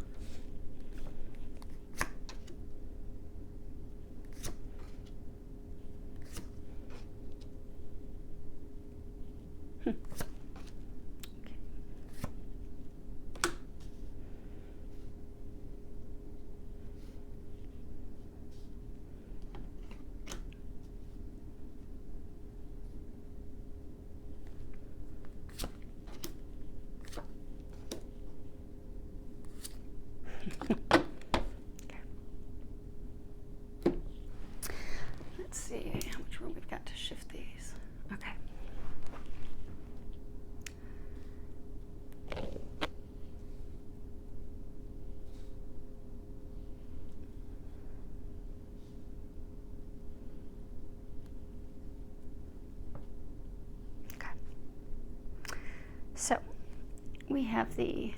Let's see how much room we've got to shift these. Okay. Okay. So we have the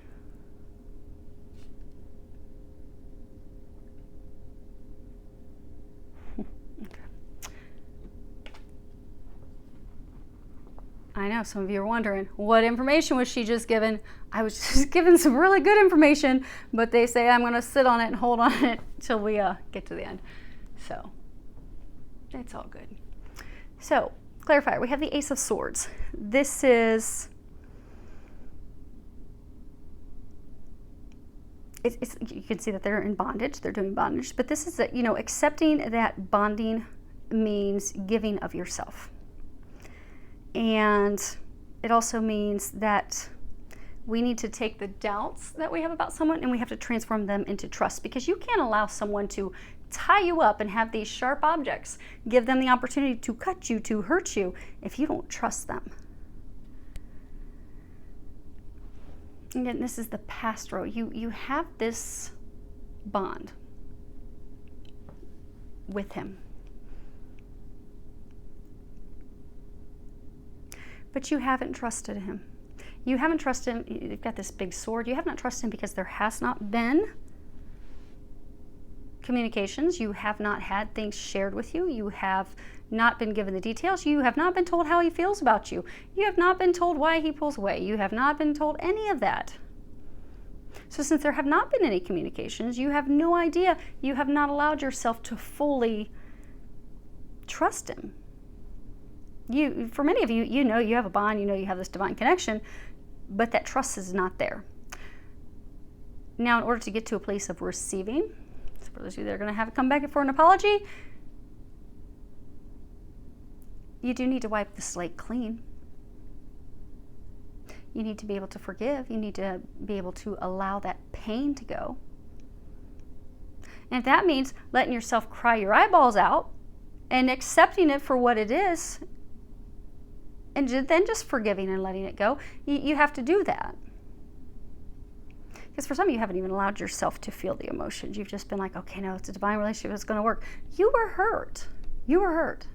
I know some of you are wondering, what information was she just given? I was just given some really good information, but they say I'm going to sit on it and hold on it till we get to the end. So it's all good. So clarifier, we have the Ace of Swords. This is, you can see that they're in bondage. They're doing bondage, but this is accepting that bonding means giving of yourself. And it also means that we need to take the doubts that we have about someone and we have to transform them into trust, because you can't allow someone to tie you up and have these sharp objects, give them the opportunity to cut you, to hurt you, if you don't trust them. Again, this is the pastoral. You have this bond with him. But you haven't trusted him. You haven't trusted him. You've got this big sword. You have not trusted him because there has not been communications. You have not had things shared with you. You have not been given the details. You have not been told how he feels about you. You have not been told why he pulls away. You have not been told any of that. So since there have not been any communications, you have no idea. You have not allowed yourself to fully trust him. For many of you, you know you have a bond, you know you have this divine connection, but that trust is not there. Now, in order to get to a place of receiving, so for those of you that are going to have to come back for an apology, you do need to wipe the slate clean. You need to be able to forgive. You need to be able to allow that pain to go. And if that means letting yourself cry your eyeballs out and accepting it for what it is, and then just forgiving and letting it go, you have to do that. Because for some of you haven't even allowed yourself to feel the emotions. You've just been like, okay, no, it's a divine relationship, it's going to work. You were hurt. You were hurt.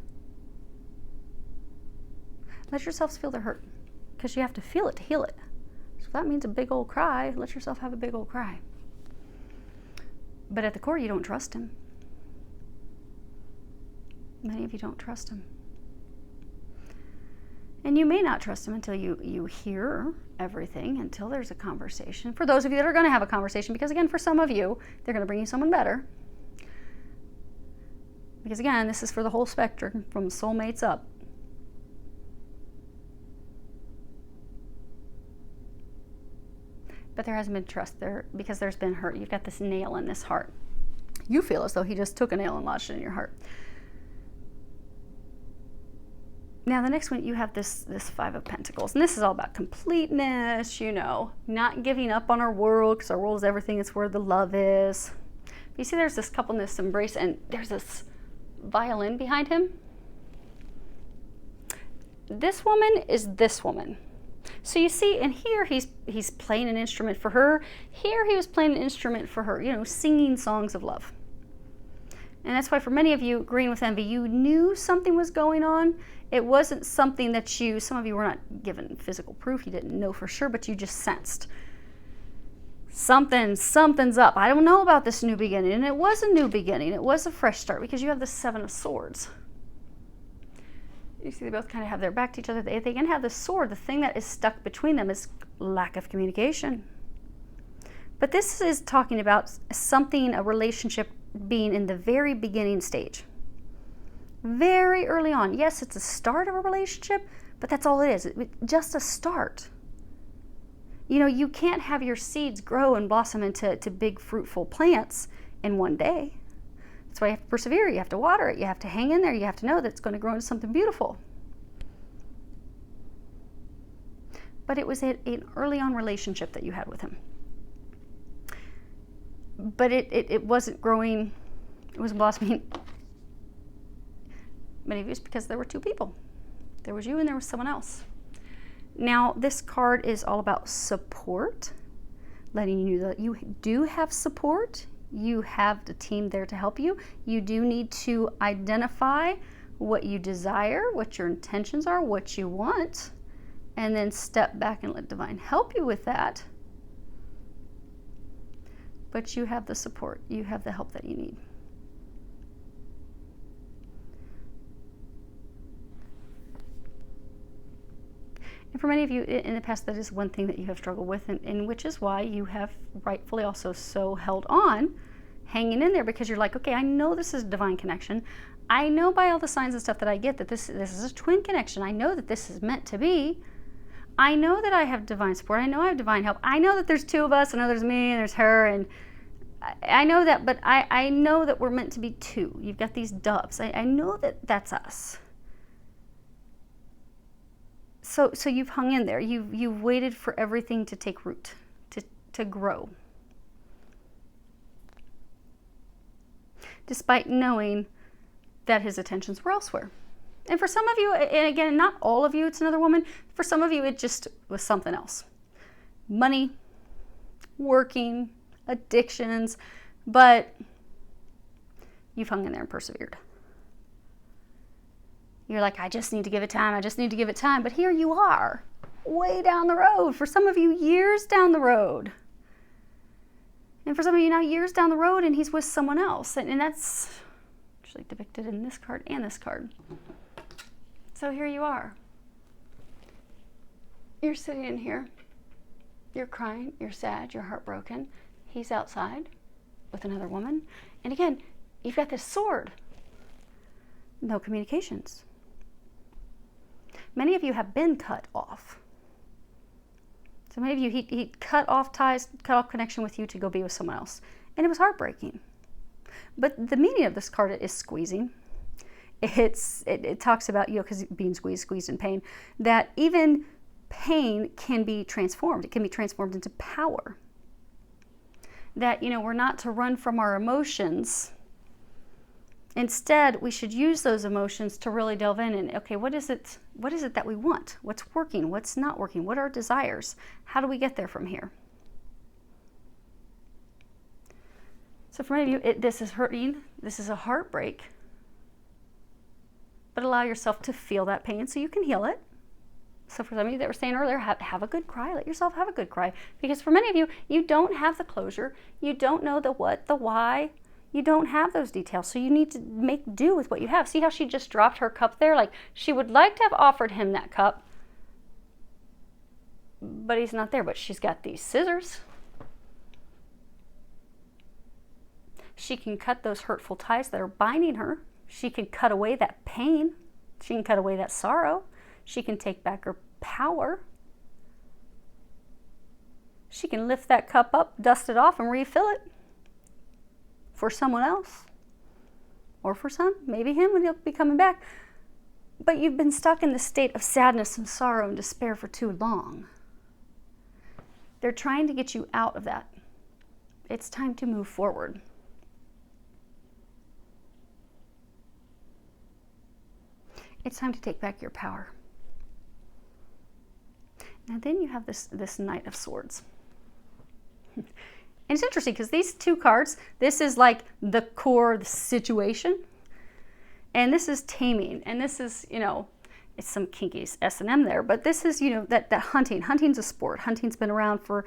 Let yourselves feel the hurt, because you have to feel it to heal it. So if that means a big old cry, let yourself have a big old cry. But at the core, you don't trust him. Many of you don't trust him. And you may not trust him until you hear everything, until there's a conversation. For those of you that are going to have a conversation, because again, for some of you, they're going to bring you someone better. Because again, this is for the whole spectrum, from soulmates up. But there hasn't been trust there because there's been hurt. You've got this nail in this heart. You feel as though he just took a nail and lodged it in your heart. Now, the next one, you have this Five of Pentacles. And this is all about completeness, not giving up on our world, because our world is everything. It's where the love is. You see there's this coupleness, embrace, and there's this violin behind him. This woman is this woman. So you see, and here he's playing an instrument for her. Here he was playing an instrument for her, singing songs of love. And that's why for many of you, agreeing with envy, you knew something was going on. It wasn't something that some of you were not given physical proof. You didn't know for sure, but you just sensed. Something's up. I don't know about this new beginning. And it was a new beginning. It was a fresh start because you have the Seven of Swords. You see, they both kind of have their back to each other. They can have the sword. The thing that is stuck between them is lack of communication. But this is talking about something, a relationship being in the very beginning stage. Very early on. Yes, it's a start of a relationship, but that's all it is. It's just a start. You can't have your seeds grow and blossom into big fruitful plants in one day. That's why you have to persevere. You have to water it. You have to hang in there. You have to know that it's going to grow into something beautiful. But it was an early on relationship that you had with him. But it wasn't growing. It wasn't blossoming. Many of you, it's because there were two people. There was you and there was someone else. Now, this card is all about support, letting you know that you do have support. You have the team there to help you. You do need to identify what you desire, what your intentions are, what you want, and then step back and let divine help you with that. But you have the support. You have the help that you need. And for many of you in the past, that is one thing that you have struggled with, and which is why you have rightfully also so held on, hanging in there, because you're like, okay, I know this is a divine connection. I know by all the signs and stuff that I get that this is a twin connection. I know that this is meant to be. I know that I have divine support. I know I have divine help. I know that there's two of us. I know there's me and there's her, and I know that, but I know that we're meant to be two. You've got these doves. I know that that's us. So you've hung in there. You've waited for everything to take root, to grow. Despite knowing that his attentions were elsewhere. And for some of you, and again, not all of you, it's another woman. For some of you, it just was something else. Money, working, addictions, but you've hung in there and persevered. You're like, I just need to give it time. I just need to give it time. But here you are, way down the road. For some of you, years down the road. And for some of you now, years down the road, and he's with someone else. And that's actually depicted in this card and this card. So here you are. You're sitting in here. You're crying. You're sad. You're heartbroken. He's outside with another woman. And again, you've got this sword. No communications. Many of you have been cut off. So many of you, he cut off ties, cut off connection with you to go be with someone else. And it was heartbreaking. But the meaning of this card is squeezing. It talks about, because being squeezed in pain, that even pain can be transformed. It can be transformed into power. That, we're not to run from our emotions. Instead, we should use those emotions to really delve in and, okay, what is it that we want? What's working? What's not working? What are our desires? How do we get there from here? So for many of you, this is hurting. This is a heartbreak. But allow yourself to feel that pain so you can heal it. So for some of you that were saying earlier, have a good cry. Let yourself have a good cry. Because for many of you, you don't have the closure. You don't know the what, the why. You don't have those details, so you need to make do with what you have. See how she just dropped her cup there? Like, she would like to have offered him that cup, but he's not there. But she's got these scissors. She can cut those hurtful ties that are binding her. She can cut away that pain. She can cut away that sorrow. She can take back her power. She can lift that cup up, dust it off, and refill it. For someone else, or for some, maybe him when he'll be coming back. But you've been stuck in the state of sadness and sorrow and despair for too long. They're trying to get you out of that. It's time to move forward. It's time to take back your power. And then you have this Knight of Swords. And it's interesting because these two cards, this is like the core of the situation. And this is taming. And this is, it's some kinky S&M there. But this is, that hunting. Hunting's a sport. Hunting's been around for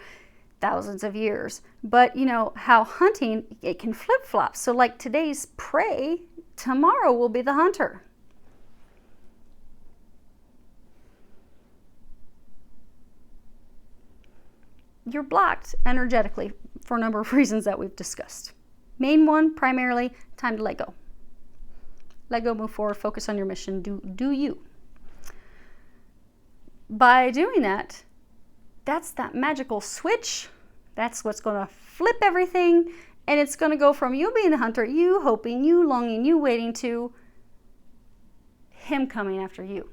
thousands of years. But, how hunting, it can flip-flop. So like today's prey, tomorrow will be the hunter. You're blocked energetically for a number of reasons that we've discussed. Main one, primarily, time to let go. Let go, move forward, focus on your mission, do you. By doing that, that's that magical switch. That's what's going to flip everything, and it's going to go from you being the hunter, you hoping, you longing, you waiting, to him coming after you.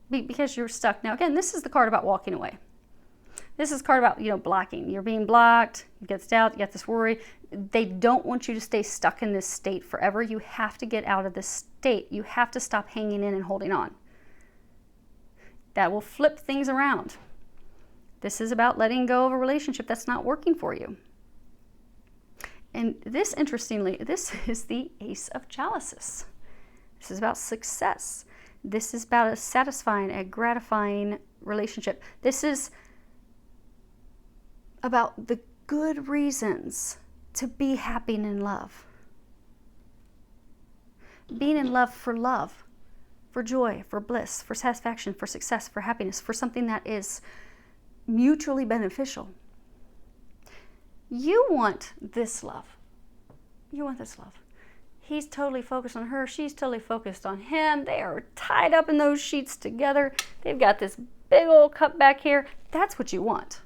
Because you're stuck. Now, again, this is the card about walking away. This is a card about, blocking. You're being blocked. You get doubt. You get this worry. They don't want you to stay stuck in this state forever. You have to get out of this state. You have to stop hanging in and holding on. That will flip things around. This is about letting go of a relationship that's not working for you. And this, interestingly, this is the Ace of Chalices. This is about success. This is about a satisfying, a gratifying relationship. This is about the good reasons to be happy and in love. Being in love, for joy, for bliss, for satisfaction, for success, for happiness, for something that is mutually beneficial. You want this love. You want this love. He's totally focused on her. She's totally focused on him. They are tied up in those sheets together. They've got this big old cup back here. That's what you want.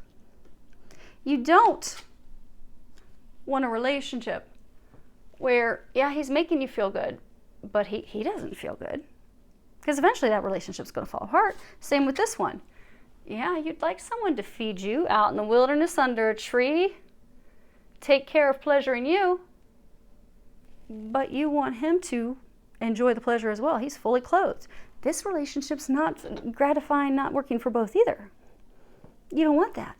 You don't want a relationship where, yeah, he's making you feel good, but he doesn't feel good. Because eventually that relationship's going to fall apart. Same with this one. Yeah, you'd like someone to feed you out in the wilderness under a tree, take care of pleasuring you, but you want him to enjoy the pleasure as well. He's fully clothed. This relationship's not gratifying, not working for both either. You don't want that.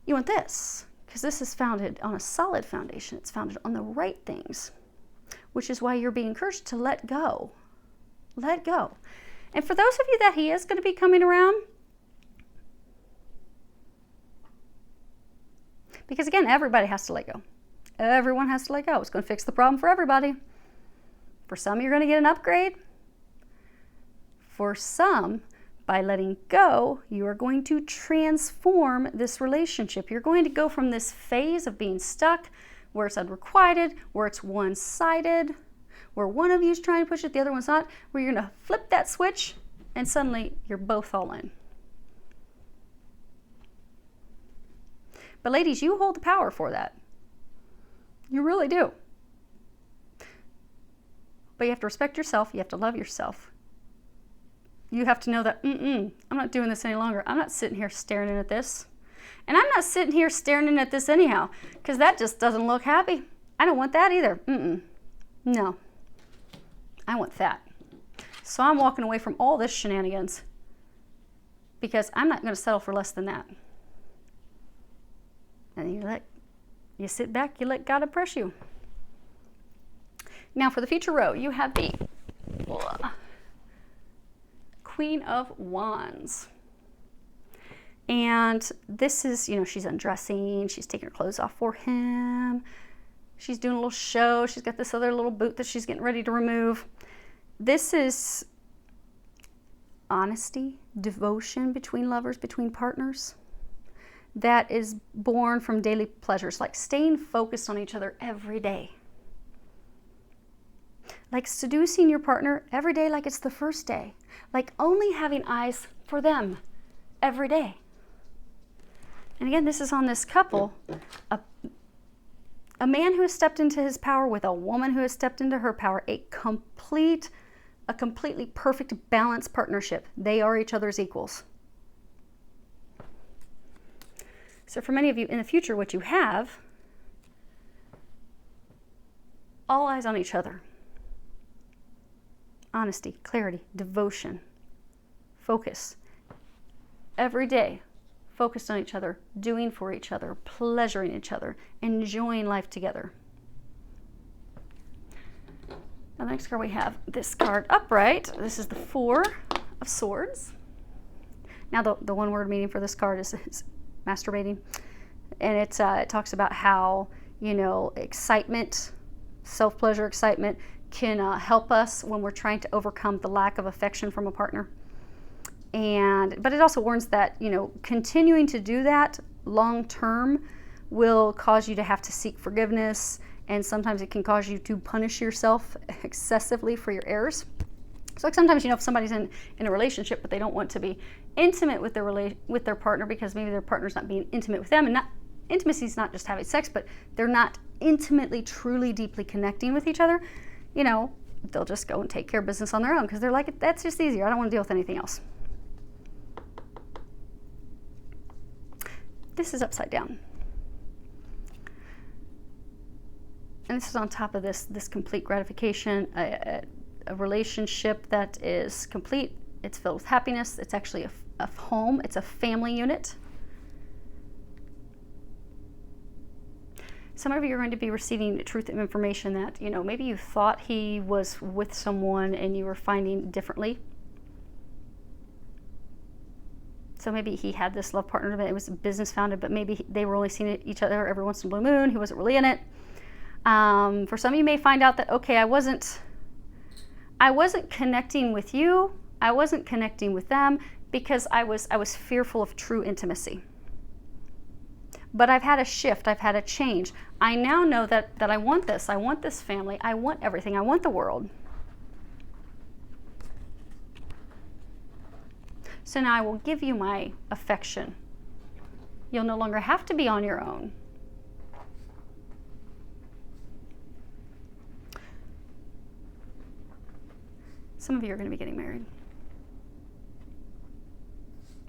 You want this, because this is founded on a solid foundation. It's founded on the right things, which is why you're being encouraged to let go. Let go. And for those of you that he is going to be coming around, because again, everybody has to let go. Everyone has to let go. It's going to fix the problem for everybody. For some, you're going to get an upgrade. For some, by letting go, you are going to transform this relationship. You're going to go from this phase of being stuck, where it's unrequited, where it's one-sided, where one of you is trying to push it, the other one's not, where you're going to flip that switch, and suddenly you're both all in. But ladies, you hold the power for that. You really do. But you have to respect yourself. You have to love yourself. You have to know that, I'm not doing this any longer. I'm not sitting here staring in at this. And I'm not sitting here staring in at this anyhow, because that just doesn't look happy. I don't want that either. No. I want that. So I'm walking away from all this shenanigans, because I'm not going to settle for less than that. And you sit back, you let God oppress you. Now for the future row, you have the Queen of Wands. And this is, she's undressing, she's taking her clothes off for him. She's doing a little show. She's got this other little boot that she's getting ready to remove. This is honesty, devotion between lovers, between partners. That is born from daily pleasures, like staying focused on each other every day. Like seducing your partner every day like it's the first day. Like only having eyes for them every day. And again, this is on this couple, a man who has stepped into his power with a woman who has stepped into her power, a completely perfect, balanced partnership. They are each other's equals. So for many of you in the future, what you have, all eyes on each other. honesty, clarity, devotion, focus. Every day, focused on each other, doing for each other, pleasuring each other, enjoying life together. Now, the next card we have this card upright. This is the Four of Swords. Now, the one word meaning for this card is masturbating. And it talks about how, excitement, self-pleasure, excitement can help us when we're trying to overcome the lack of affection from a partner. But it also warns that, continuing to do that long term will cause you to have to seek forgiveness, and sometimes it can cause you to punish yourself excessively for your errors. So like sometimes, if somebody's in a relationship, but they don't want to be intimate with their partner because maybe their partner's not being intimate with them, and intimacy is not just having sex, but they're not intimately, truly, deeply connecting with each other, they'll just go and take care of business on their own because they're like, that's just easier. I don't want to deal with anything else. This is upside down. And this is on top of this complete gratification, a relationship that is complete. It's filled with happiness. It's actually a home. It's a family unit. Some of you are going to be receiving truth of information that, maybe you thought he was with someone and you were finding differently. So maybe he had this love partner, but it was business founded, but maybe they were only seeing each other every once in a blue moon. He wasn't really in it. For some of you may find out that, okay, I wasn't connecting with you. I wasn't connecting with them because I was fearful of true intimacy. But I've had a shift. I've had a change. I now know that I want this. I want this family. I want everything. I want the world. So now I will give you my affection. You'll no longer have to be on your own. Some of you are going to be getting married.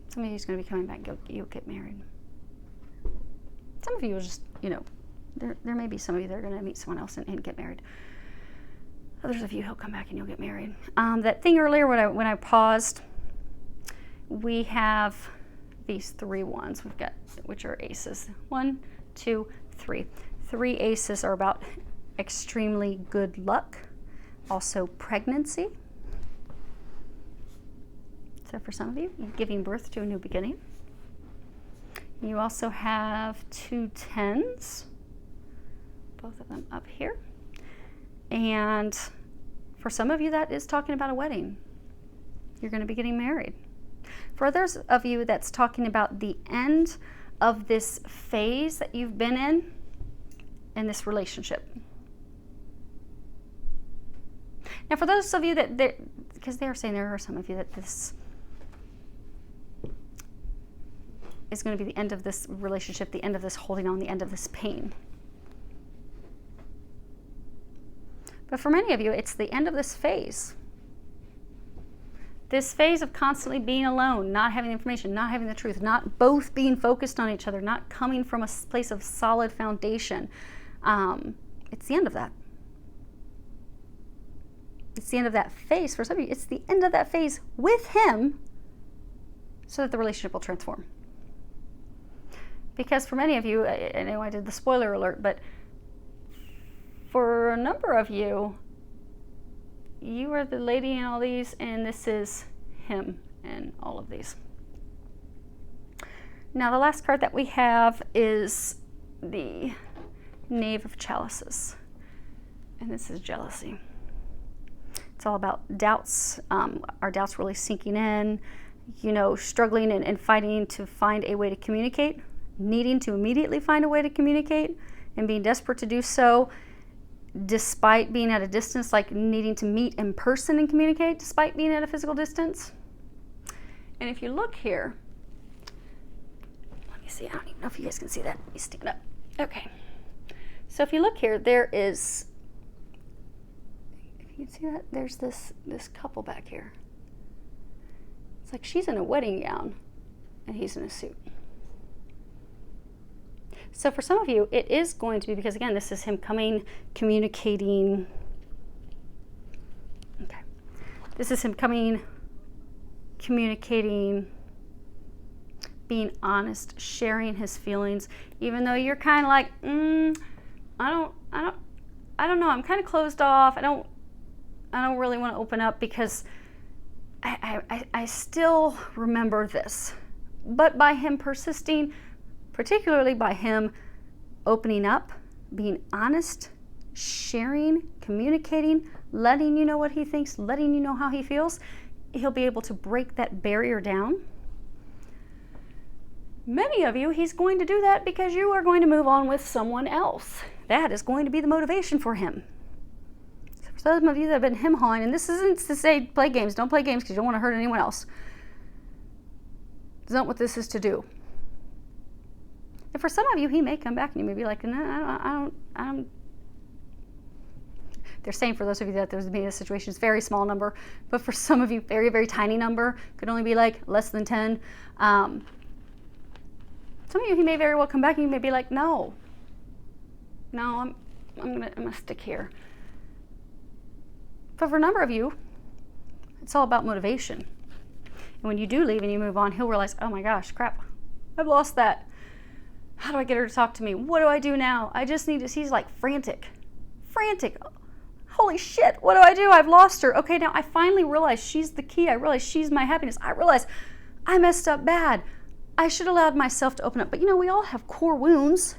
Some of you is going to be coming back. You'll get married. Some of you will just, there may be some of you that are going to meet someone else and get married. Others of you, he'll come back and you'll get married. That thing earlier when I paused, we have these 3 ones we've got, which are aces. 1, 2, 3. 3 aces are about extremely good luck, also pregnancy. So for some of you, you're giving birth to a new beginning. You also have 2 10s, both of them up here. And for some of you, that is talking about a wedding. You're going to be getting married. For others of you, that's talking about the end of this phase that you've been in this relationship. Now, for those of you because they are saying there are some of you that this is going to be the end of this relationship, the end of this holding on, the end of this pain. But for many of you, it's the end of this phase. This phase of constantly being alone, not having information, not having the truth, not both being focused on each other, not coming from a place of solid foundation. It's the end of that. It's the end of that phase. For some of you, it's the end of that phase with him so that the relationship will transform. Because for many of you, I know I did the spoiler alert, but for a number of you, you are the lady in all these, and this is him in all of these. Now, the last card that we have is the Knave of Chalices, and this is jealousy. It's all about doubts, our doubts really sinking in, struggling and fighting to find a way to communicate, needing to immediately find a way to communicate, and being desperate to do so, despite being at a distance, like needing to meet in person and communicate despite being at a physical distance. And if you look here, let me see, I don't even know if you guys can see that. Let me stand up. Okay. So if you look here, there is, if you can see that, there's this couple back here. It's like she's in a wedding gown and he's in a suit. So for some of you, it is going to be, because again, this is him coming, communicating. Okay. This is him coming, communicating, being honest, sharing his feelings, even though you're kind of like, I don't know. I'm kind of closed off. I don't really want to open up because I still remember this. But by him persisting, particularly by him opening up, being honest, sharing, communicating, letting you know what he thinks, letting you know how he feels, he'll be able to break that barrier down. Many of you, he's going to do that because you are going to move on with someone else. That is going to be the motivation for him. So for some of you that have been hem-hawing, and this isn't to say play games, don't play games because you don't want to hurt anyone else. That's not what this is to do. And for some of you, he may come back and you may be like, no, I don't. They're saying for those of you that there's been a situation, it's a very small number, but for some of you, very, very tiny number, could only be like less than 10. Some of you, he may very well come back and you may be like, no, I'm gonna stick here. But for a number of you, it's all about motivation. And when you do leave and you move on, he'll realize, oh my gosh, crap, I've lost that. How do I get her to talk to me? What do I do now? I just need to, he's like frantic. Holy shit, what do I do? I've lost her. Okay, now I finally realize she's the key. I realize she's my happiness. I realize I messed up bad. I should have allowed myself to open up. But we all have core wounds.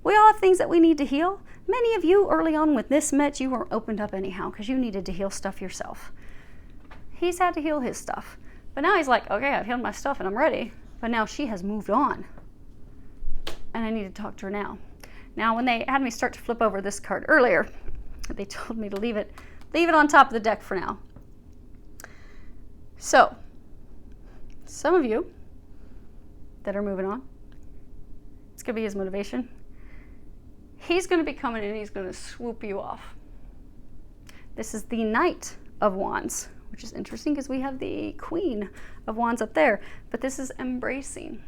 We all have things that we need to heal. Many of you early on when this met, you weren't opened up anyhow because you needed to heal stuff yourself. He's had to heal his stuff. But now he's like, okay, I've healed my stuff and I'm ready. But now she has moved on. And I need to talk to her now. Now, when they had me start to flip over this card earlier, they told me to leave it on top of the deck for now. So, some of you that are moving on, it's going to be his motivation. He's going to be coming in and he's going to swoop you off. This is the Knight of Wands, which is interesting because we have the Queen of Wands up there. But this is embracing.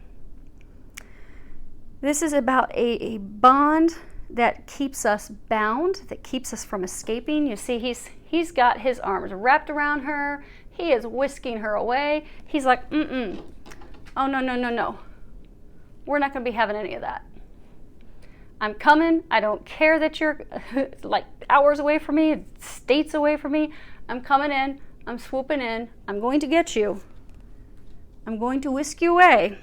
This is about a bond that keeps us bound, that keeps us from escaping. You see, he's got his arms wrapped around her. He is whisking her away. He's like, oh, no. We're not going to be having any of that. I'm coming. I don't care that you're like hours away from me, states away from me. I'm coming in. I'm swooping in. I'm going to get you. I'm going to whisk you away.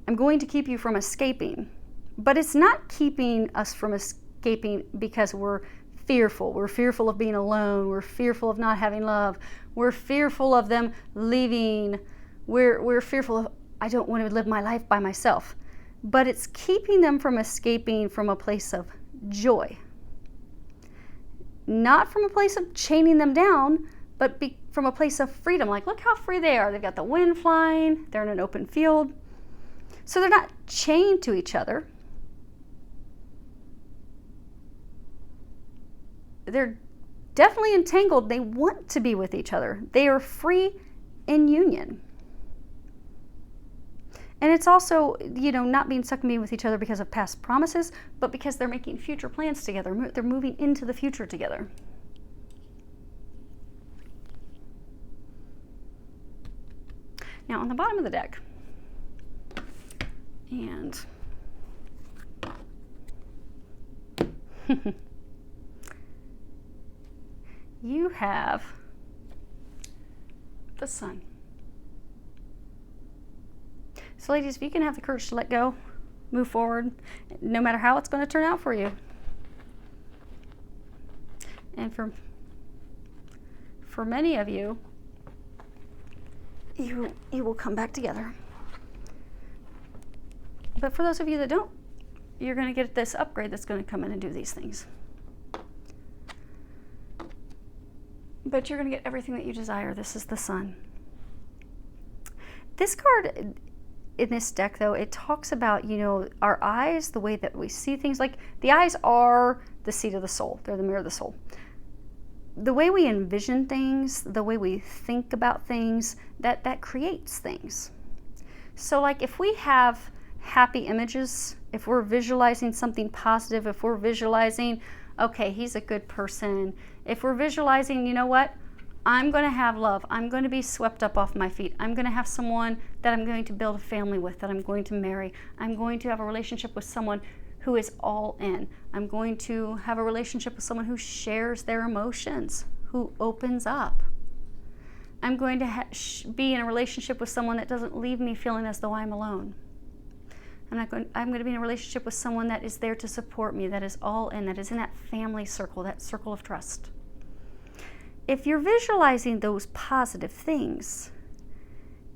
I'm going to keep you from escaping. But it's not keeping us from escaping because we're fearful. We're fearful of being alone. We're fearful of not having love. We're fearful of them leaving. We're fearful of, I don't want to live my life by myself. But it's keeping them from escaping from a place of joy. Not from a place of chaining them down, but from a place of freedom. Like, look how free they are. They've got the wind flying. They're in an open field. So they're not chained to each other. They're definitely entangled. They want to be with each other. They are free in union. And it's also, not being stuck in being with each other because of past promises, but because they're making future plans together. They're moving into the future together. Now, on the bottom of the deck, and you have the Sun. So ladies, if you can have the courage to let go, move forward, no matter how it's going to turn out for you. And for many of you, you will come back together. But for those of you that don't, you're going to get this upgrade that's going to come in and do these things. But you're going to get everything that you desire. This is the Sun. This card in this deck, though, it talks about, our eyes, the way that we see things. Like, the eyes are the seat of the soul. They're the mirror of the soul. The way we envision things, the way we think about things, that creates things. So, like, if we have happy images, if we're visualizing something positive, if we're visualizing, okay, he's a good person, if we're visualizing, I'm going to have love. I'm going to be swept up off my feet. I'm going to have someone that I'm going to build a family with, that I'm going to marry. I'm going to have a relationship with someone who is all in. I'm going to have a relationship with someone who shares their emotions, who opens up. I'm going to be in a relationship with someone that doesn't leave me feeling as though I'm alone. I'm going to be in a relationship with someone that is there to support me, that is all in, that is in that family circle, that circle of trust. If you're visualizing those positive things,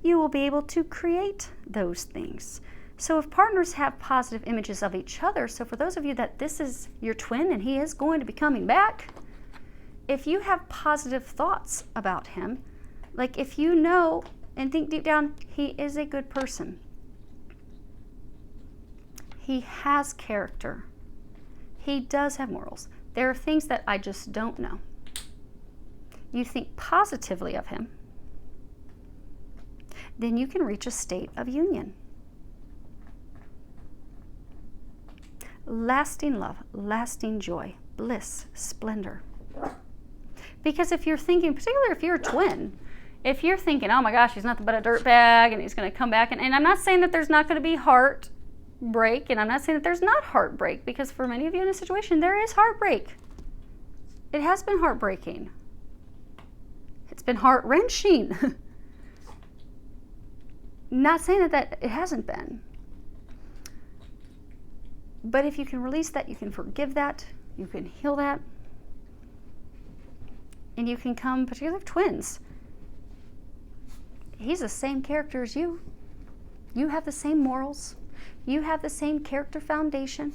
you will be able to create those things. So if partners have positive images of each other, so for those of you that this is your twin and he is going to be coming back, if you have positive thoughts about him, like if you know and think deep down, he is a good person. He has character. He does have morals. There are things that I just don't know. You think positively of him, then you can reach a state of union. Lasting love, lasting joy, bliss, splendor. Because if you're thinking, particularly if you're a twin, if you're thinking, oh my gosh, he's nothing but a dirtbag and he's going to come back, and I'm not saying that there's not going to be heartbreak, and I'm not saying that there's not heartbreak, because for many of you in a situation, there is heartbreak. It has been heartbreaking. It's been heart-wrenching. Not saying that it hasn't been. But if you can release that, you can forgive that, you can heal that, and you can come, particularly with twins. He's the same character as you. You have the same morals. You have the same character foundation.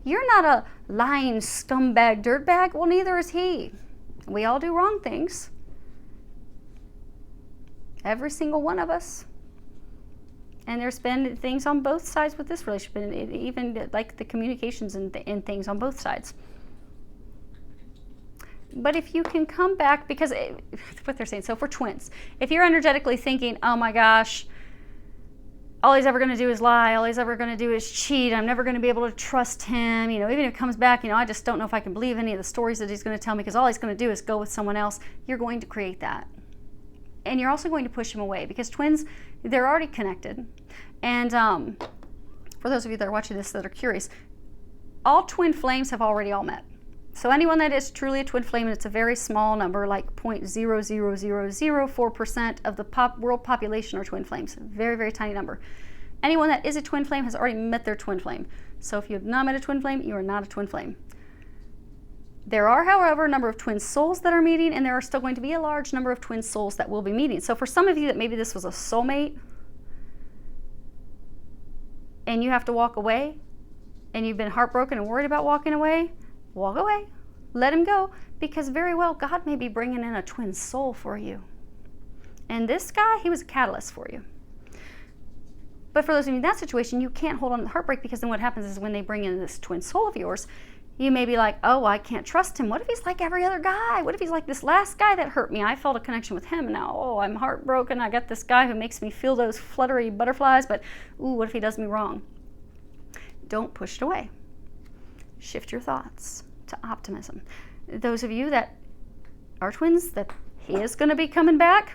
You're not a lying scumbag dirtbag. Well, neither is he. We all do wrong things. Every single one of us. And there's been things on both sides with this relationship, and even like the communications and things on both sides. But if you can come back, because what they're saying, so for twins, if you're energetically thinking, oh my gosh, all he's ever going to do is lie, all he's ever going to do is cheat, I'm never going to be able to trust him, even if he comes back, I just don't know if I can believe any of the stories that he's going to tell me, because all he's going to do is go with someone else, you're going to create that. And you're also going to push him away, because twins, they're already connected. And for those of you that are watching this that are curious, all twin flames have already all met. So anyone that is truly a twin flame, and it's a very small number, like 0.00004% of the world population are twin flames. Very, very tiny number. Anyone that is a twin flame has already met their twin flame. So if you have not met a twin flame, you are not a twin flame. There are, however, a number of twin souls that are meeting, and there are still going to be a large number of twin souls that will be meeting. So for some of you that maybe this was a soulmate, and you have to walk away, and you've been heartbroken and worried about walking away, walk away. Let him go, because very well God may be bringing in a twin soul for you. And this guy, he was a catalyst for you. But for those of you in that situation, you can't hold on to the heartbreak, because then what happens is when they bring in this twin soul of yours, you may be like, oh, I can't trust him. What if he's like every other guy? What if he's like this last guy that hurt me? I felt a connection with him. Now, oh, I'm heartbroken. I got this guy who makes me feel those fluttery butterflies, but ooh, what if he does me wrong? Don't push it away. Shift your thoughts to optimism. Those of you that are twins, that he is going to be coming back,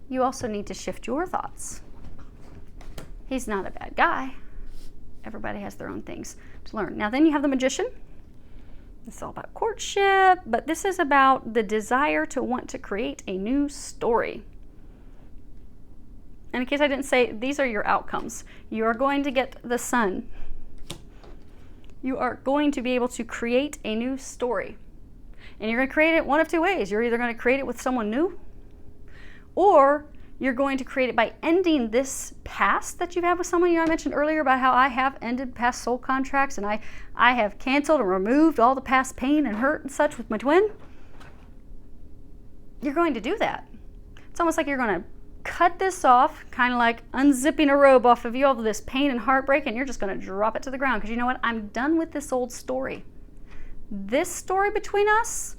you also need to shift your thoughts. He's not a bad guy. Everybody has their own things to learn. Now then you have the Magician. It's all about courtship, but this is about the desire to want to create a new story. And in case I didn't say, these are your outcomes. You are going to get the Sun. You are going to be able to create a new story. And you're going to create it one of two ways. You're either going to create it with someone new, or you're going to create it by ending this past that you've had with someone. I mentioned earlier about how I have ended past soul contracts, and I have canceled and removed all the past pain and hurt and such with my twin. You're going to do that. It's almost like you're going to cut this off, kind of like unzipping a robe off of you, all of this pain and heartbreak, and you're just going to drop it to the ground, because you know what? I'm done with this old story. This story between us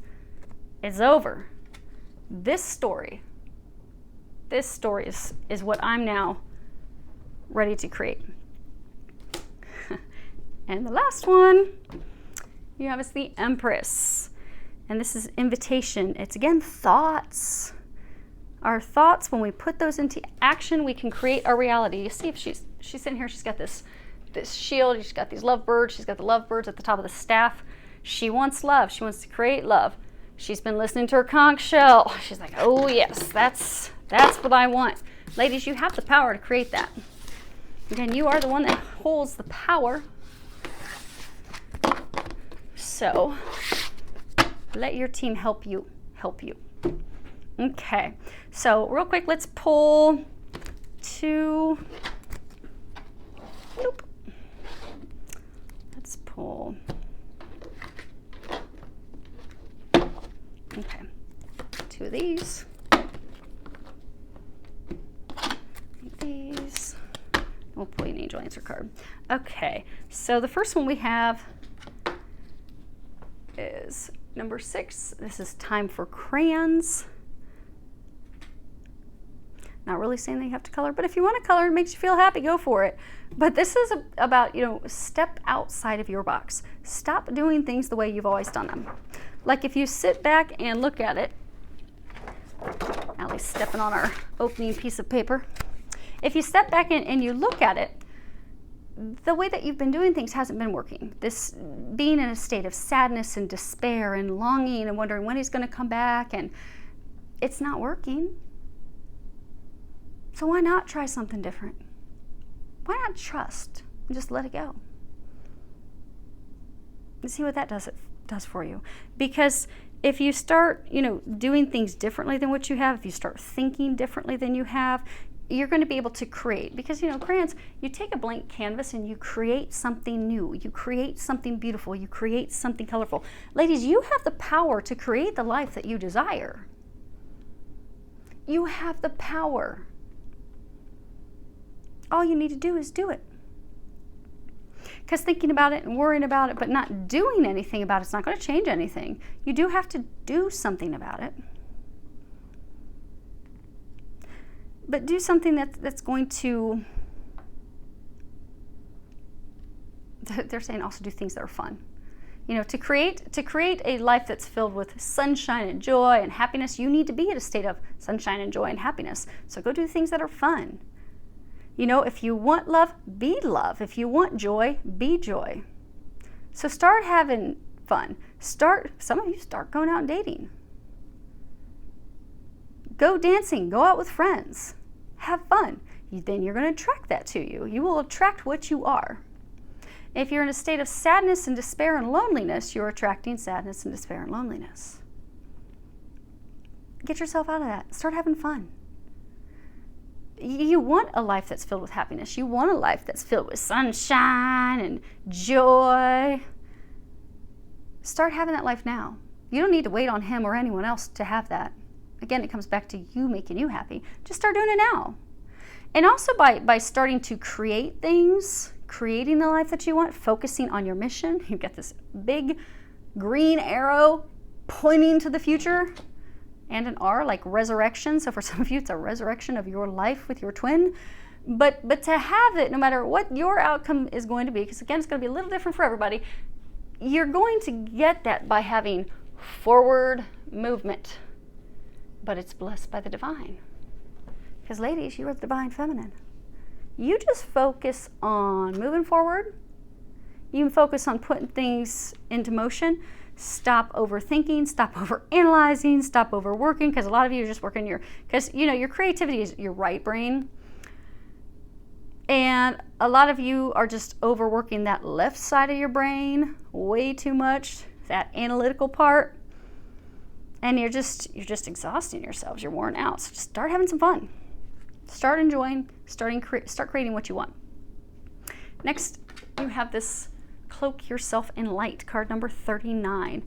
is over. This story is what I'm now ready to create. And the last one you have is the Empress. And this is invitation. It's again thoughts. Our thoughts, when we put those into action, we can create our reality. You see if she's sitting here, she's got this shield, she's got these lovebirds, she's got the lovebirds at the top of the staff. She wants love. She wants to create love. She's been listening to her conch shell. She's like, oh yes, that's what I want. Ladies, you have the power to create that. Again, you are the one that holds the power. So let your team help you. Okay, so real quick, let's pull two. Nope. Let's pull. Okay, two of these. These. We'll pull an angel answer card. Okay, so the first one we have is number 6. This is time for crayons. Not really saying that you have to color, but if you want to color, it makes you feel happy, go for it. But this is about, step outside of your box. Stop doing things the way you've always done them. Like if you sit back and look at it, Allie's stepping on our opening piece of paper. If you step back and you look at it, the way that you've been doing things hasn't been working. This being in a state of sadness and despair and longing and wondering when he's going to come back, and it's not working. So why not try something different? Why not trust and just let it go? And see what that does for you. Because if you start, doing things differently than what you have, if you start thinking differently than you have, you're going to be able to create. Because, crayons, you take a blank canvas and you create something new. You create something beautiful. You create something colorful. Ladies, you have the power to create the life that you desire. You have the power. All you need to do is do it. Because thinking about it and worrying about it but not doing anything about it's not going to change anything. You do have to do something about it. But do something that's going to, they're saying also do things that are fun. To create a life that's filled with sunshine and joy and happiness, you need to be in a state of sunshine and joy and happiness. So go do things that are fun. If you want love, be love. If you want joy, be joy. So start having fun. Some of you start going out and dating. Go dancing, go out with friends. Have fun. Then you're going to attract that to you. You will attract what you are. If you're in a state of sadness and despair and loneliness, you're attracting sadness and despair and loneliness. Get yourself out of that. Start having fun. You want a life that's filled with happiness. You want a life that's filled with sunshine and joy. Start having that life now. You don't need to wait on him or anyone else to have that. Again, it comes back to you making you happy. Just start doing it now. And also by starting to create things, creating the life that you want, focusing on your mission. You've got this big green arrow pointing to the future. And an R like resurrection. So for some of you, it's a resurrection of your life with your twin. But to have it, no matter what your outcome is going to be, because again, it's going to be a little different for everybody, you're going to get that by having forward movement. But it's blessed by the divine. Because ladies, you are the divine feminine. You just focus on moving forward. You can focus on putting things into motion. Stop overthinking, stop overanalyzing, stop overworking, because a lot of you are just working your creativity is your right brain. And a lot of you are just overworking that left side of your brain way too much, that analytical part. And you're just exhausting yourselves. You're worn out. So just start having some fun. Start enjoying, start creating what you want. Next, you have this Cloak Yourself in Light, card number 39.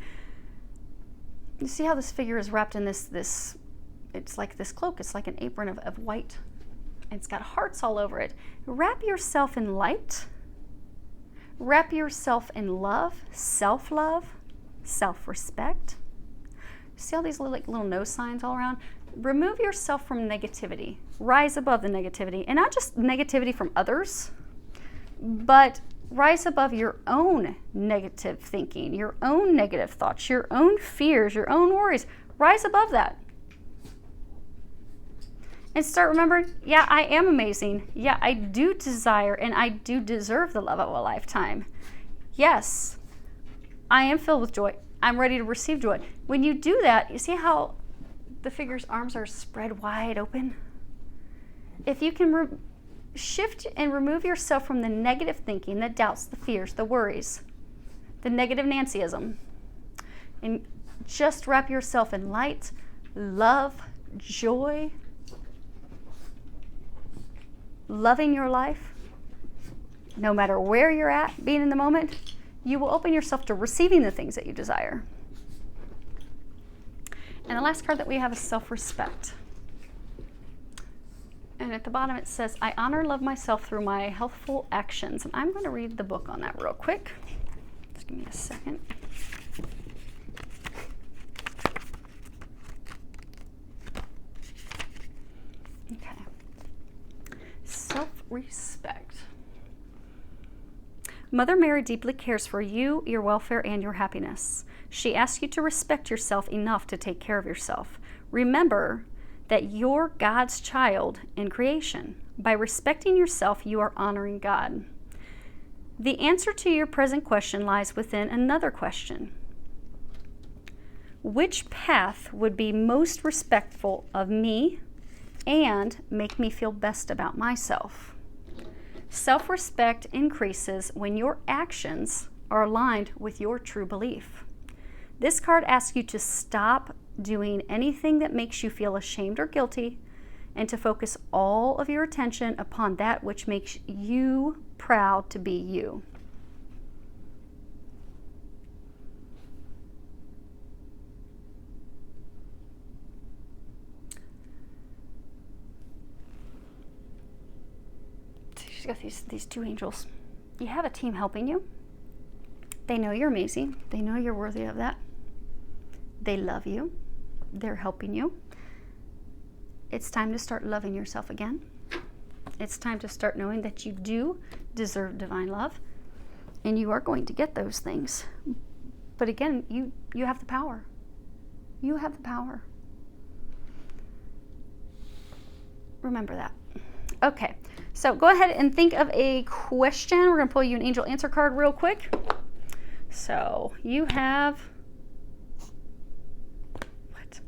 You see how this figure is wrapped in this it's like this cloak. It's like an apron of white. And it's got hearts all over it. Wrap yourself in light. Wrap yourself in love, self-love, self-respect. See all these little no signs all around? Remove yourself from negativity. Rise above the negativity. And not just negativity from others, but rise above your own negative thinking, your own negative thoughts, your own fears, your own worries. Rise above that. And start remembering, yeah, I am amazing. Yeah, I do desire and I do deserve the love of a lifetime. Yes, I am filled with joy. I'm ready to receive joy. When you do that, you see how the figure's arms are spread wide open? If you can shift and remove yourself from the negative thinking, the doubts, the fears, the worries, the negative Nancyism, and just wrap yourself in light, love, joy, loving your life, no matter where you're at, being in the moment, you will open yourself to receiving the things that you desire. And the last card that we have is self-respect. And at the bottom it says, I honor and love myself through my healthful actions. And I'm going to read the book on that real quick. Just give me a second. Okay. Self-respect. Mother Mary deeply cares for you, your welfare, and your happiness. She asks you to respect yourself enough to take care of yourself. Remember that you're God's child in creation. By respecting yourself, you are honoring God. The answer to your present question lies within another question. Which path would be most respectful of me and make me feel best about myself? Self-respect increases when your actions are aligned with your true belief. This card asks you to stop doing anything that makes you feel ashamed or guilty and to focus all of your attention upon that which makes you proud to be you. She's got these two angels. You have a team helping you. They know you're amazing. They know you're worthy of that. They love you. They're helping you. It's time to start loving yourself again. It's time to start knowing that you do deserve divine love, and you are going to get those things. But again, you have the power. You have the power. Remember that. Okay, so go ahead and think of a question. We're going to pull you an angel answer card real quick. So you have... what?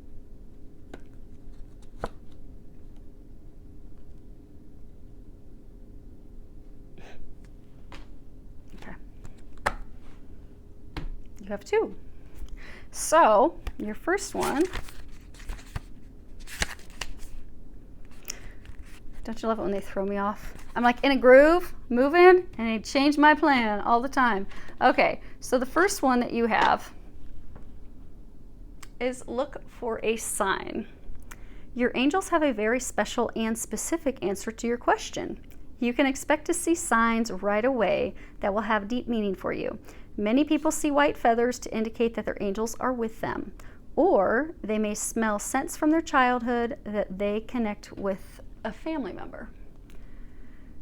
Okay. You have two. So your first one... don't you love it when they throw me off? I'm like in a groove, moving, and they change my plan all the time. Okay, so the first one that you have is look for a sign. Your angels have a very special and specific answer to your question. You can expect to see signs right away that will have deep meaning for you. Many people see white feathers to indicate that their angels are with them, or they may smell scents from their childhood that they connect with a family member.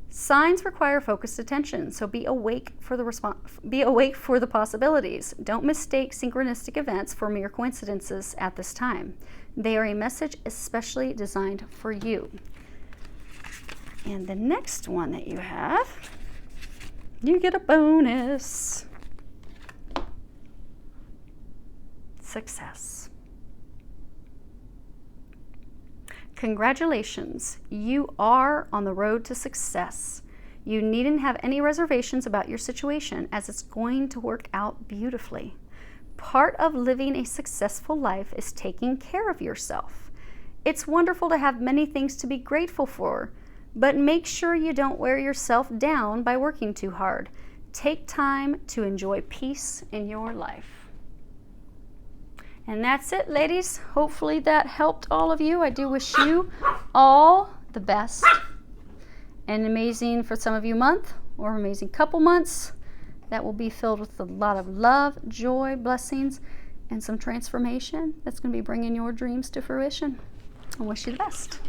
Signs require focused attention, so be awake for the possibilities. Don't mistake synchronistic events for mere coincidences at this time. They are a message especially designed for you. And the next one that you have, you get a bonus. Success. Congratulations, you are on the road to success. You needn't have any reservations about your situation, as it's going to work out beautifully. Part of living a successful life is taking care of yourself. It's wonderful to have many things to be grateful for, but make sure you don't wear yourself down by working too hard. Take time to enjoy peace in your life. And that's it, ladies. Hopefully that helped all of you. I do wish you all the best. An amazing, for some of you, month or amazing couple months that will be filled with a lot of love, joy, blessings, and some transformation that's going to be bringing your dreams to fruition. I wish you the best.